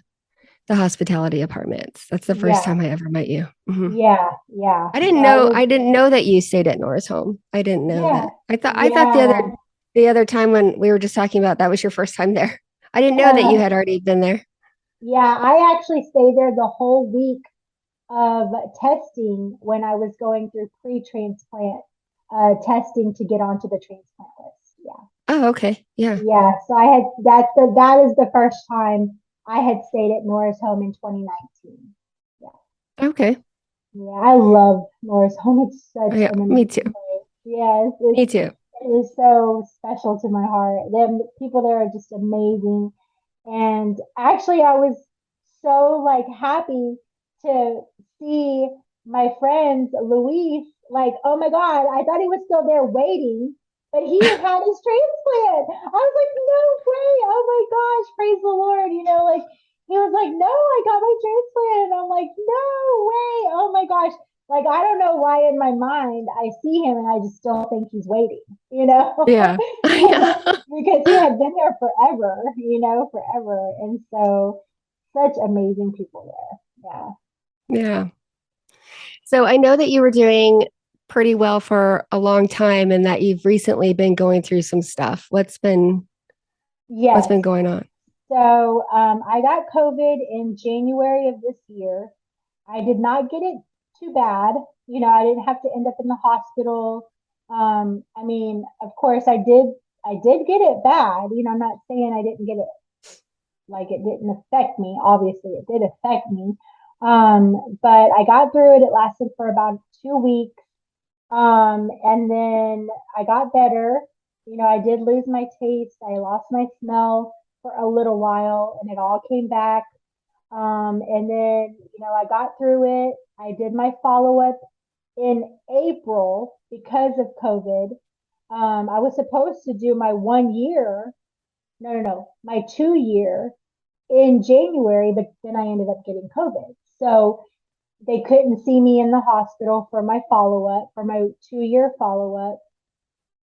hospitality apartments. That's the first yeah, time I ever met you. Hmm. yeah. I So didn't I know was, I didn't know that you stayed at Nora's home. I didn't know yeah, that. I thought yeah. the other time when we were just talking about that was your first time there. I didn't know that you had already been there. Yeah, I actually stayed there the whole week of testing when I was going through pre-transplant testing to get onto the transplant list. Yeah. Oh, okay. Yeah. Yeah. So that is the first time I had stayed at Nora's home in 2019. Yeah. Okay. Yeah. I love Nora's home. It's Oh, such yeah, an me amazing too. place. Yes, Me too. it is so special to my heart. The people there are just amazing. And actually, I was so like happy to see my friend Luis. Like, oh my God, I thought he was still there waiting. but he had his transplant. I was like, no way. Oh my gosh, praise the Lord. Like he was like, no, I got my transplant. And I'm like, no way. Oh my gosh. Like, I don't know why in my mind I see him and I just still think he's waiting. Yeah. Yeah. Because he had been there forever, forever. And so such amazing people there. Yeah. Yeah. So I know that you were doing pretty well for a long time and that you've recently been going through some stuff. What's Yes. been going on? So I got COVID in January of this year. I did not get it too bad. I didn't have to end up in the hospital. I mean, of course, I did get it bad. I'm not saying I didn't get it like it didn't affect me. Obviously, it did affect me. But I got through it. It lasted for about 2 weeks. And then I got better. I did lose my taste. I lost my smell for a little while, and it all came back. And then, I got through it. I did my follow up in April because of COVID. I was supposed to do my 1 year, no, my 2 year in January, but then I ended up getting COVID. So they couldn't see me in the hospital for my follow up, for my 2 year follow up.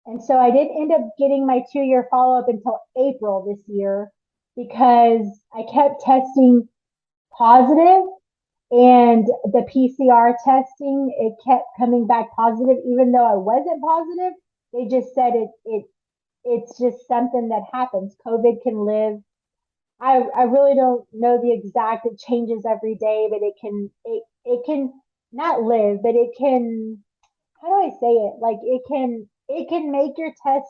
And so I didn't end up getting my 2 year follow up until April this year because I kept testing positive, and the PCR testing, it kept coming back positive even though I wasn't positive. They just said it's just something that happens. COVID can live. I really don't know the exact, it changes every day, but it can not live, but it can, how do I say it? Like it can make your test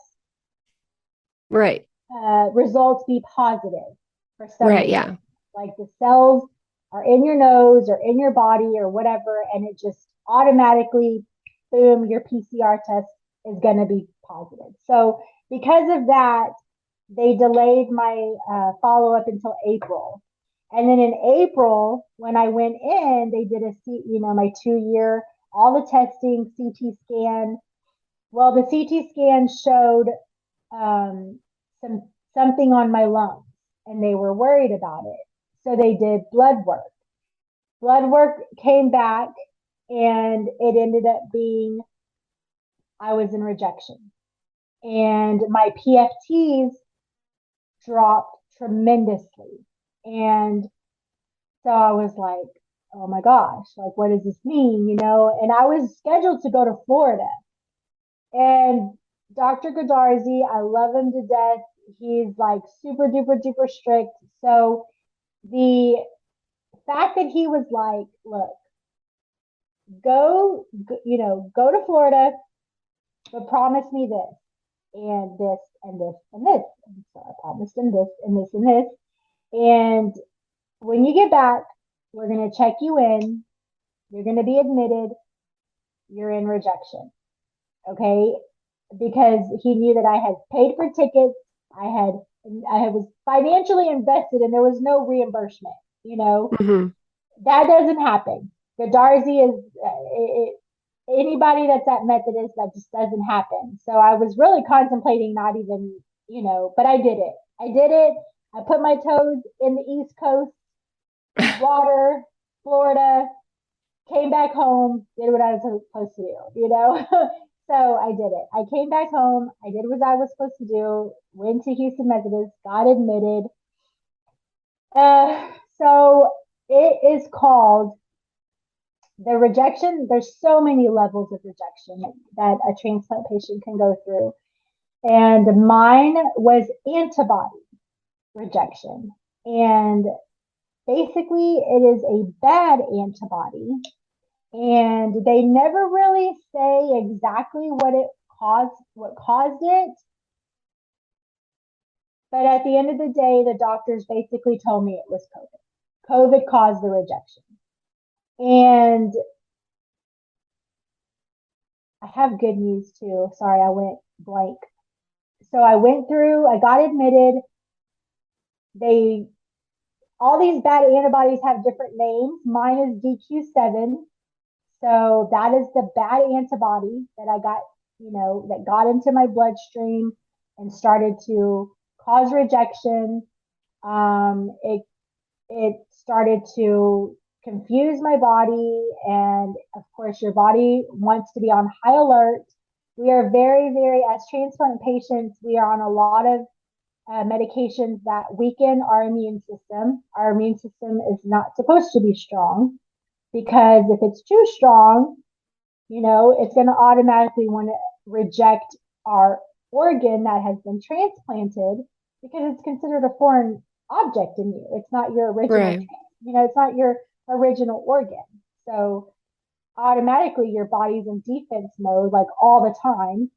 Right. results be positive for some Right. reason. Yeah. Like the cells are in your nose or in your body or whatever, and it just automatically, boom, your PCR test is going to be positive. So because of that, they delayed my follow up until April. And then in April, when I went in, they did my 2 year, all the testing, CT scan. Well, the CT scan showed um, something on my lungs, and they were worried about it. So they did blood work. Blood work came back, and it ended up being I was in rejection, and my PFTs dropped tremendously. And so I was like, oh my gosh, like, what does this mean? And I was scheduled to go to Florida. And Dr. Godarzi, I love him to death. He's like super duper duper strict. So the fact that he was like, look, go to Florida, but promise me this and this and this and this. And so I promised him this and this and this. And when you get back, we're going to check you in. You're going to be admitted. You're in rejection. Okay. Because he knew that I had paid for tickets. I was financially invested and there was no reimbursement. You know, Hmm. that doesn't happen. The Darcy is anybody that's at Methodist, that just doesn't happen. So I was really contemplating not even, but I did it. I did it. I put my toes in the East Coast, water, Florida, came back home, did what I was supposed to do. So I did it. I came back home. I did what I was supposed to do, went to Houston Methodist, got admitted. So it is called the rejection. There's so many levels of rejection that a transplant patient can go through. And mine was antibody rejection. And basically, it is a bad antibody. And they never really say exactly what caused it. But at the end of the day, the doctors basically told me it was COVID. COVID caused the rejection. And I have good news too. Sorry, I went blank. So I got admitted. They, all these bad antibodies have different names. Mine is DQ7. So that is the bad antibody that I got that got into my bloodstream and started to cause rejection. It started to confuse my body. And of course, your body wants to be on high alert. We are very, very, as transplant patients, we are on a lot of medications that weaken our immune system. Our immune system is not supposed to be strong because if it's too strong, it's going to automatically want to reject our organ that has been transplanted because it's considered a foreign object in you. It's not your original, Right. it's not your original organ. So automatically your body's in defense mode like all the time.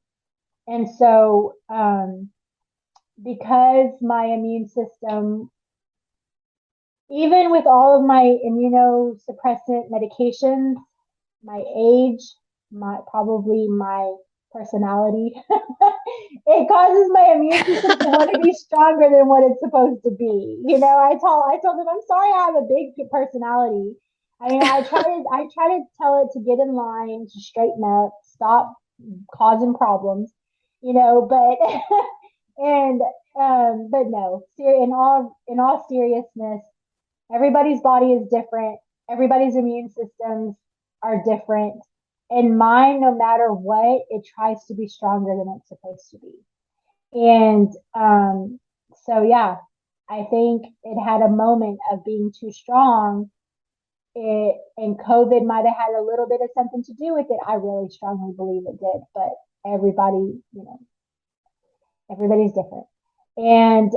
And so, because my immune system, even with all of my immunosuppressant medications, my age, probably my personality, it causes my immune system to want to be stronger than what it's supposed to be. I told them, I'm sorry, I have a big personality. I mean, I try to tell it to get in line, to straighten up, stop causing problems, but and but no, in all seriousness, everybody's body is different. Everybody's immune systems are different. And mine, no matter what, it tries to be stronger than it's supposed to be. And so, yeah, I think it had a moment of being too strong. And COVID might have had a little bit of something to do with it. I really strongly believe it did. But everybody, everybody's different. And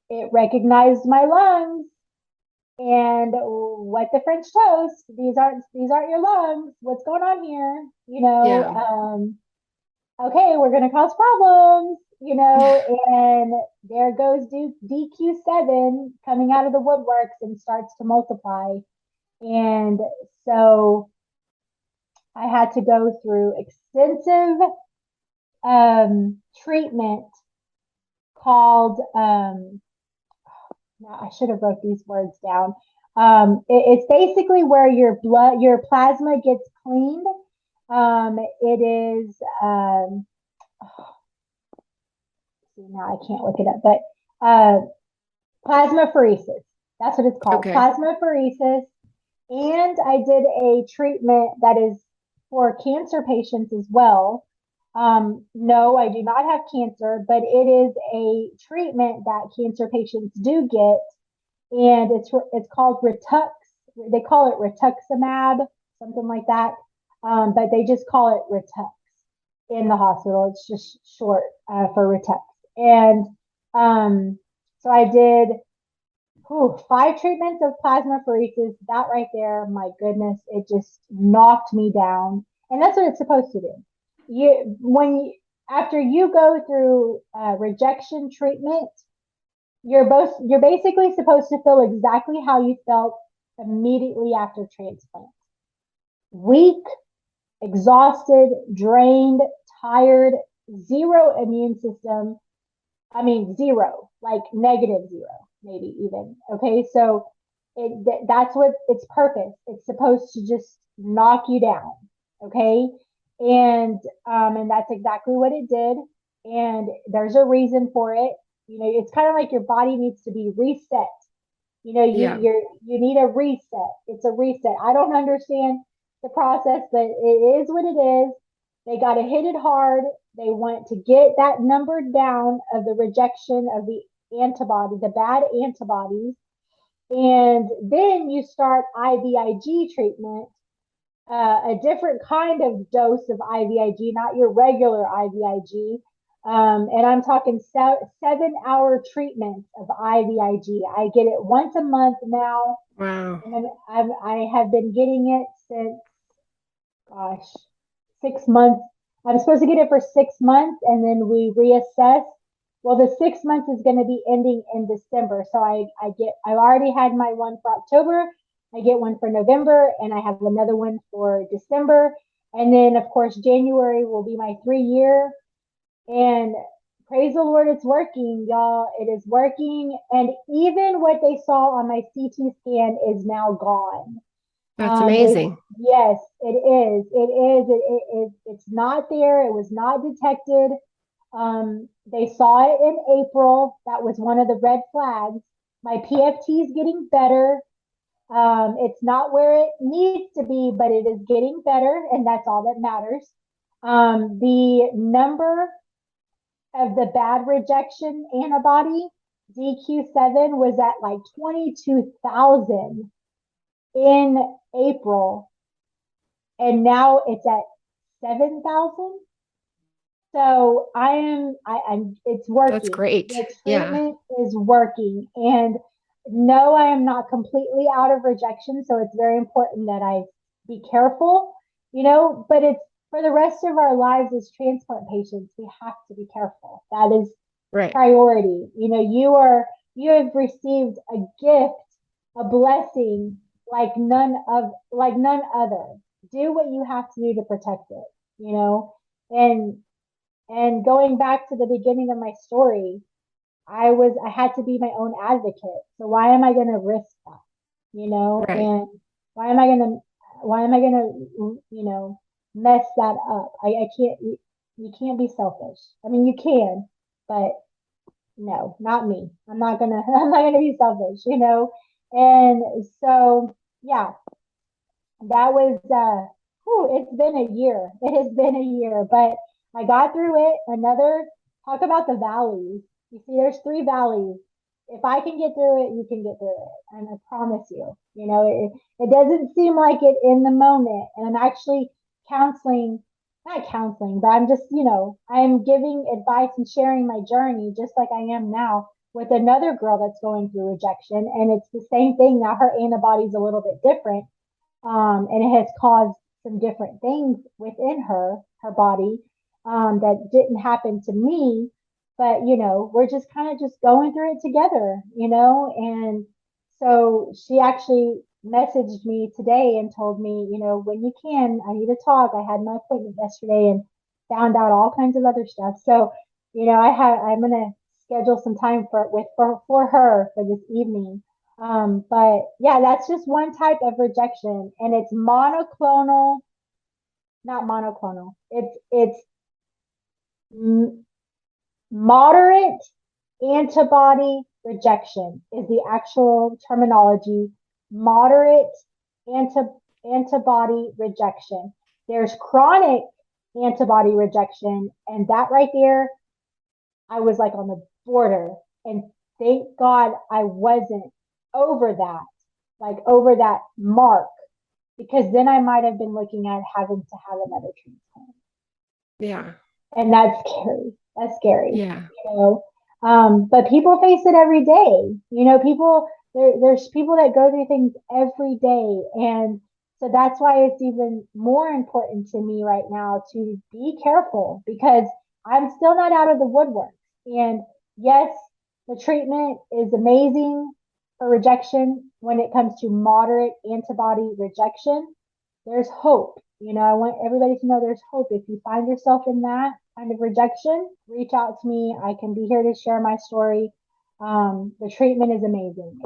it recognized my lungs and what the French toast. These aren't your lungs. What's going on here? Yeah. Okay, we're gonna cause problems. And there goes DQ7 coming out of the woodworks and starts to multiply. And so I had to go through extensive treatment called now I should have wrote these words down. It's basically where your plasma gets cleaned. It is, see, now I can't look it up, but plasmapheresis. That's what it's called, Okay. plasmapheresis. And I did a treatment that is for cancer patients as well. No, I do not have cancer, but it is a treatment that cancer patients do get, and it's called Ritux. They call it rituximab, something like that, but they just call it Ritux in the hospital. It's just short for Ritux. And so I did 5 treatments of plasmapheresis. That right there, my goodness, it just knocked me down. And that's what it's supposed to do. After you go through rejection treatment, you're basically supposed to feel exactly how you felt immediately after transplant. Weak, exhausted, drained, tired, zero immune system. I mean, zero, like negative zero, maybe even. Okay, so that's what its purpose. It's supposed to just knock you down. Okay, and that's exactly what it did. And there's a reason for it. It's kind of like your body needs to be reset. Yeah. You need a reset. It's a reset. I don't understand the process, but it is what it is. They got to hit it hard. They want to get that number down of the rejection of the antibody, the bad antibodies. And then you start IVIG treatment, a different kind of dose of IVIG, not your regular IVIG. And I'm talking 7-hour treatments of IVIG. I get it once a month now. Wow. And I have been getting it since, gosh, 6 months. I'm supposed to get it for 6 months and then we reassess. Well, the 6 months is going to be ending in December. So I already had my one for October. I get one for November and I have another one for December. And then of course, January will be my 3 year. And praise the Lord, it's working, y'all. It is working. And even what they saw on my CT scan is now gone. That's They, amazing. yes, it is. It is. It's not there. It was not detected. They saw it in April. That was one of the red flags. My PFT is getting better. It's not where it needs to be, but it is getting better, and that's all that matters. The number of the bad rejection antibody, DQ7, was at like 22,000 in April, and now it's at 7,000. So it's That's working. great. The Yeah. treatment is working. And no, I am not completely out of rejection. So it's very important that I be careful, but it's for the rest of our lives as transplant patients, we have to be careful. That is Right. priority. You have received a gift, a blessing like none other. Do what you have to do to protect it, you know? And and going back to the beginning of my story, I had to be my own advocate. So why am I going to risk that? Right. And why am I going to why am I going to mess that up? I can't. You can't be selfish. I mean, you can, but no, not me. I'm not gonna. I'm not gonna be selfish. And so yeah, that was it's been a year. It has been a year, but I got through it. Another talk about the valleys. You see, there's three valleys. If I can get through it, you can get through it. And I promise you, it doesn't seem like it in the moment. And I'm actually counseling, not counseling, but I'm just, I'm giving advice and sharing my journey just like I am now with another girl that's going through rejection. And it's the same thing. Now her antibody's a little bit different, and it has caused some different things within her body, that didn't happen to me. But we're just kind of just going through it together, and so she actually messaged me today and told me, when you can, I need to talk. I had my appointment yesterday and found out all kinds of other stuff. So, I'm gonna schedule some time for her for this evening, but yeah, that's just one type of rejection, and it's monoclonal, not monoclonal. It's moderate antibody rejection is the actual terminology. Moderate antibody rejection. There's chronic antibody rejection, and that right there, I was like on the border, and thank God I wasn't over that, like over that mark, because then I might have been looking at having to have another transplant. Yeah. And that's scary. That's scary, Yeah. you know. But people face it every day. There's people that go through things every day, and so that's why it's even more important to me right now to be careful, because I'm still not out of the woodwork. And yes, the treatment is amazing for rejection when it comes to moderate antibody rejection. There's hope. I want everybody to know there's hope. If you find yourself in that kind of rejection, reach out to me. I can be here to share my story. The treatment is amazing.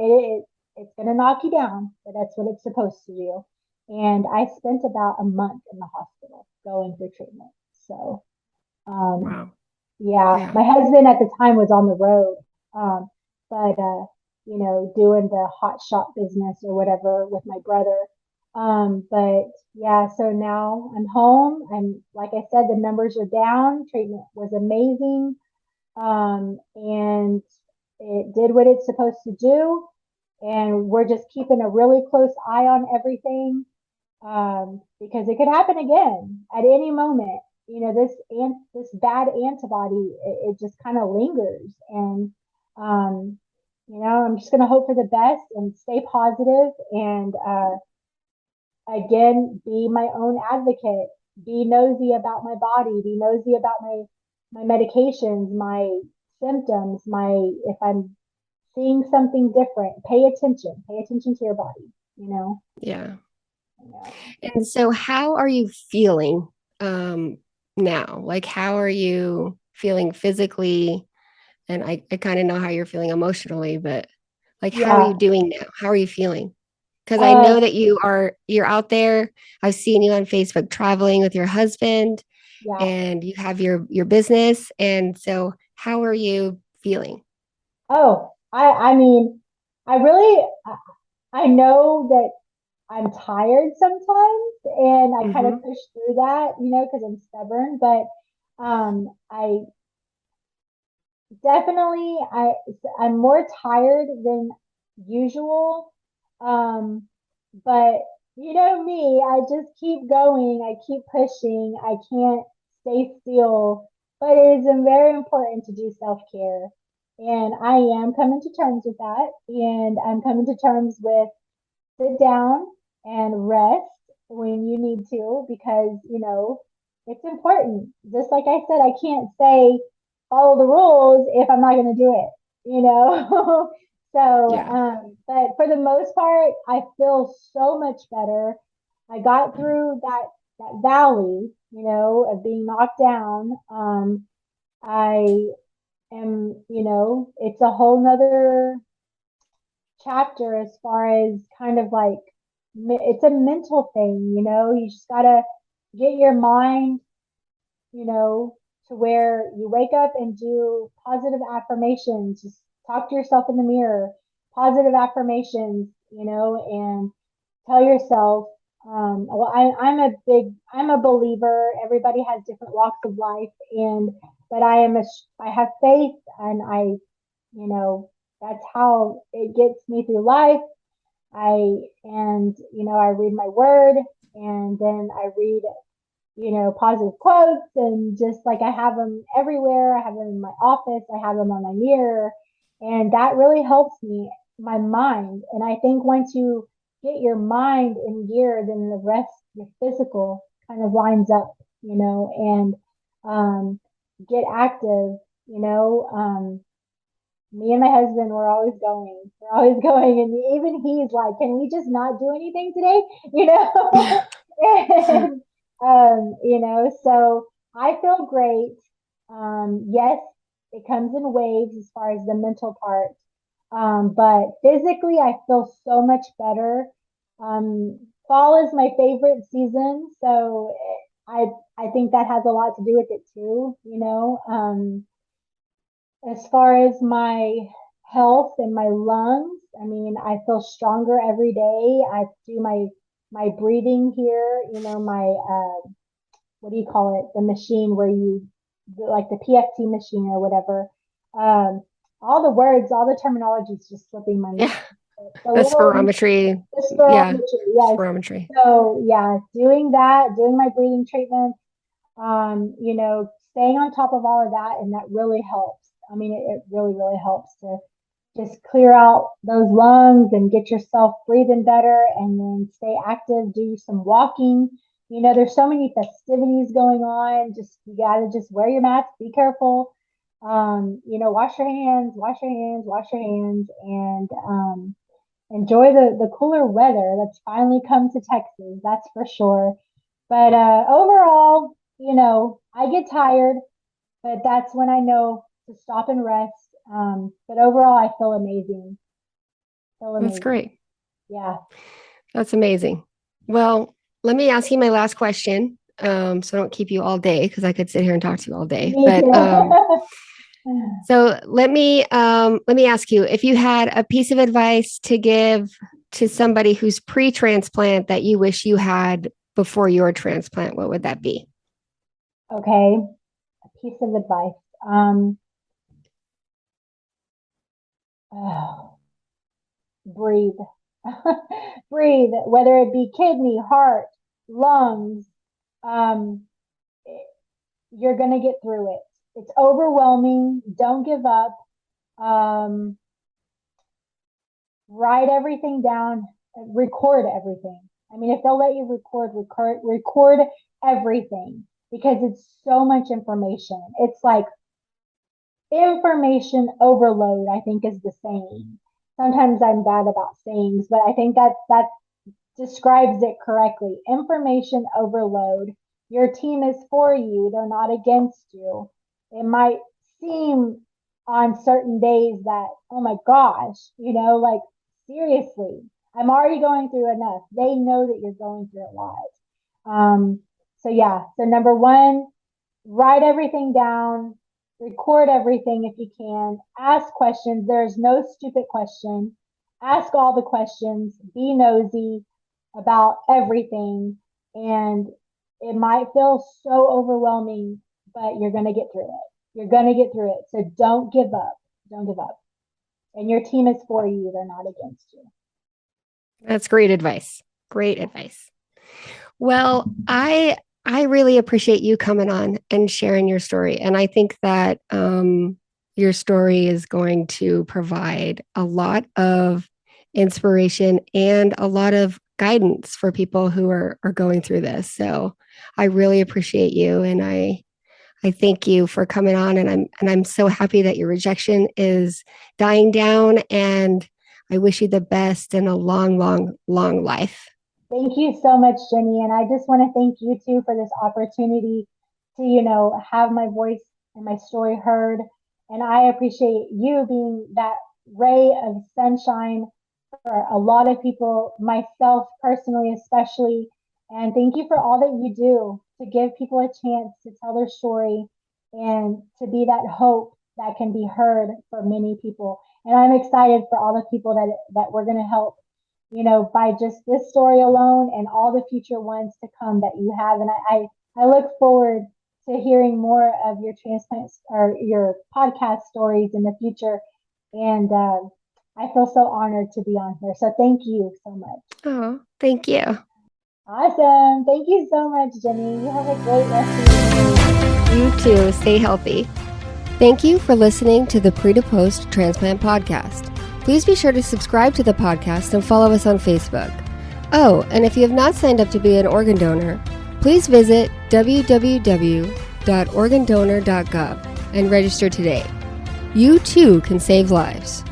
It's going to knock you down, but that's what it's supposed to do. And I spent about a month in the hospital going through treatment. So, um, Wow. yeah, Yeah. my husband at the time was on the road, but doing the hot shot business or whatever with my brother. But yeah, so now I'm home. And like I said, the numbers are down. Treatment was amazing, and it did what it's supposed to do. And we're just keeping a really close eye on everything, because it could happen again at any moment. This bad antibody, it just kind of lingers, and um, I'm just gonna hope for the best and stay positive, and again, be my own advocate, be nosy about my body, be nosy about my medications, my symptoms, my if I'm seeing something different, pay attention to your body. you know Yeah. you know And so how are you feeling now? Like how are you feeling physically? And I kind of know how you're feeling emotionally, but like how are yeah. you doing now? How are you feeling? Because I Uh, know that you're out there. I've seen you on Facebook traveling with your husband yeah. and you have your business. And so how are you feeling? Oh, I mean, I really, I know that I'm tired sometimes and I kind of Hmm. push through that, because I'm stubborn, but I definitely I'm more tired than usual. Um, but you know me, I just keep going, I keep pushing, I can't stay still. But it is very important to do self-care. And I am coming to terms with that. And I'm coming to terms with sit down and rest when you need to because it's important. Just like I said, I can't say follow the rules if I'm not going to do it. So Yeah. but for the most part I feel so much better. I got through that valley, of being knocked down. I am, it's a whole nother chapter as far as kind of like it's a mental thing, you just gotta get your mind, you know, to where you wake up and do positive affirmations, just talk to yourself in the mirror, positive affirmations, and tell yourself, well, I'm a believer. Everybody has different walks of life, but I have faith, and you know, that's how it gets me through life. I read my word, and then I read, positive quotes, and just like I have them everywhere. I have them in my office. I have them on my mirror, and that really helps me, my mind. And I think once you get your mind in gear, then the rest, your physical kind of lines up, and um, get active, you know. Me and my husband were always going. We're always going, and even he's like, "Can we just not do anything today?" You know. and so I feel great. Yes, it comes in waves as far as the mental part, but physically, I feel so much better. Fall is my favorite season, so I think that has a lot to do with it too. As far as my health and my lungs, I mean, I feel stronger every day. I do my breathing here, my what do you call it? The machine where like the PFT machine or whatever. Um, all the words, all the terminology is just slipping my mind. Yeah. The The little spirometry. the Yeah. spirometry, yes. Spirometry. So yeah, doing that, doing my breathing treatment, staying on top of all of that, and that really helps. I mean, it really, really helps to just clear out those lungs and get yourself breathing better, and then stay active, do some walking. There's so many festivities going on. Just you gotta just wear your mask, be careful. Wash your hands, wash your hands, wash your hands, and enjoy the cooler weather that's finally come to Texas. That's for sure. But overall, I get tired, but that's when I know to stop and rest. But overall, I feel amazing. Feel That's amazing. great. Yeah. That's amazing. Well, let me ask you my last question. So I don't keep you all day because I could sit here and talk to you all day. Me But too. so let me ask you if you had a piece of advice to give to somebody who's pre-transplant that you wish you had before your transplant, what would that be? Okay. A piece of advice. Um, oh, breathe. Breathe, whether it be kidney, heart, lungs. Um, you're going to get through it. It's overwhelming. Don't give up. Um, write everything down, record everything. I mean, if they'll let you record everything because it's so much information. It's like information overload, I think is the saying. Sometimes I'm bad about sayings, but I think that describes it correctly. Information overload. Your team is for you, they're not against you. It might seem on certain days that, oh my gosh, like seriously. I'm already going through enough. They know that you're going through a lot. So yeah, so number one, write everything down, record everything if you can, ask questions. There's no stupid question. Ask all the questions, be nosy about everything. And it might feel so overwhelming, but you're going to get through it. You're going to get through it. So don't give up. Don't give up. And your team is for you, they're not against you. That's great advice. Great advice. Well, I really appreciate you coming on and sharing your story. And I think that your story is going to provide a lot of inspiration and a lot of guidance for people who are going through this. So I really appreciate you, and I thank you for coming on, and I'm so happy that your rejection is dying down, and I wish you the best and a long, long, long life. Thank you so much, Jenny. And I just want to thank you too for this opportunity to, have my voice and my story heard. And I appreciate you being that ray of sunshine for a lot of people, myself personally, especially. And thank you for all that you do to give people a chance to tell their story and to be that hope that can be heard for many people. And I'm excited for all the people that we're going to help, by just this story alone and all the future ones to come that you have. And I look forward to hearing more of your transplants or your podcast stories in the future. And I feel so honored to be on here. So thank you so much. Oh, thank you. Awesome. Thank you so much, Jenny. You have a great rest of your day. You too. Stay healthy. Thank you for listening to the Pre to Post Transplant Podcast. Please be sure to subscribe to the podcast and follow us on Facebook. Oh, and if you have not signed up to be an organ donor, please visit www.organdonor.gov and register today. You too can save lives.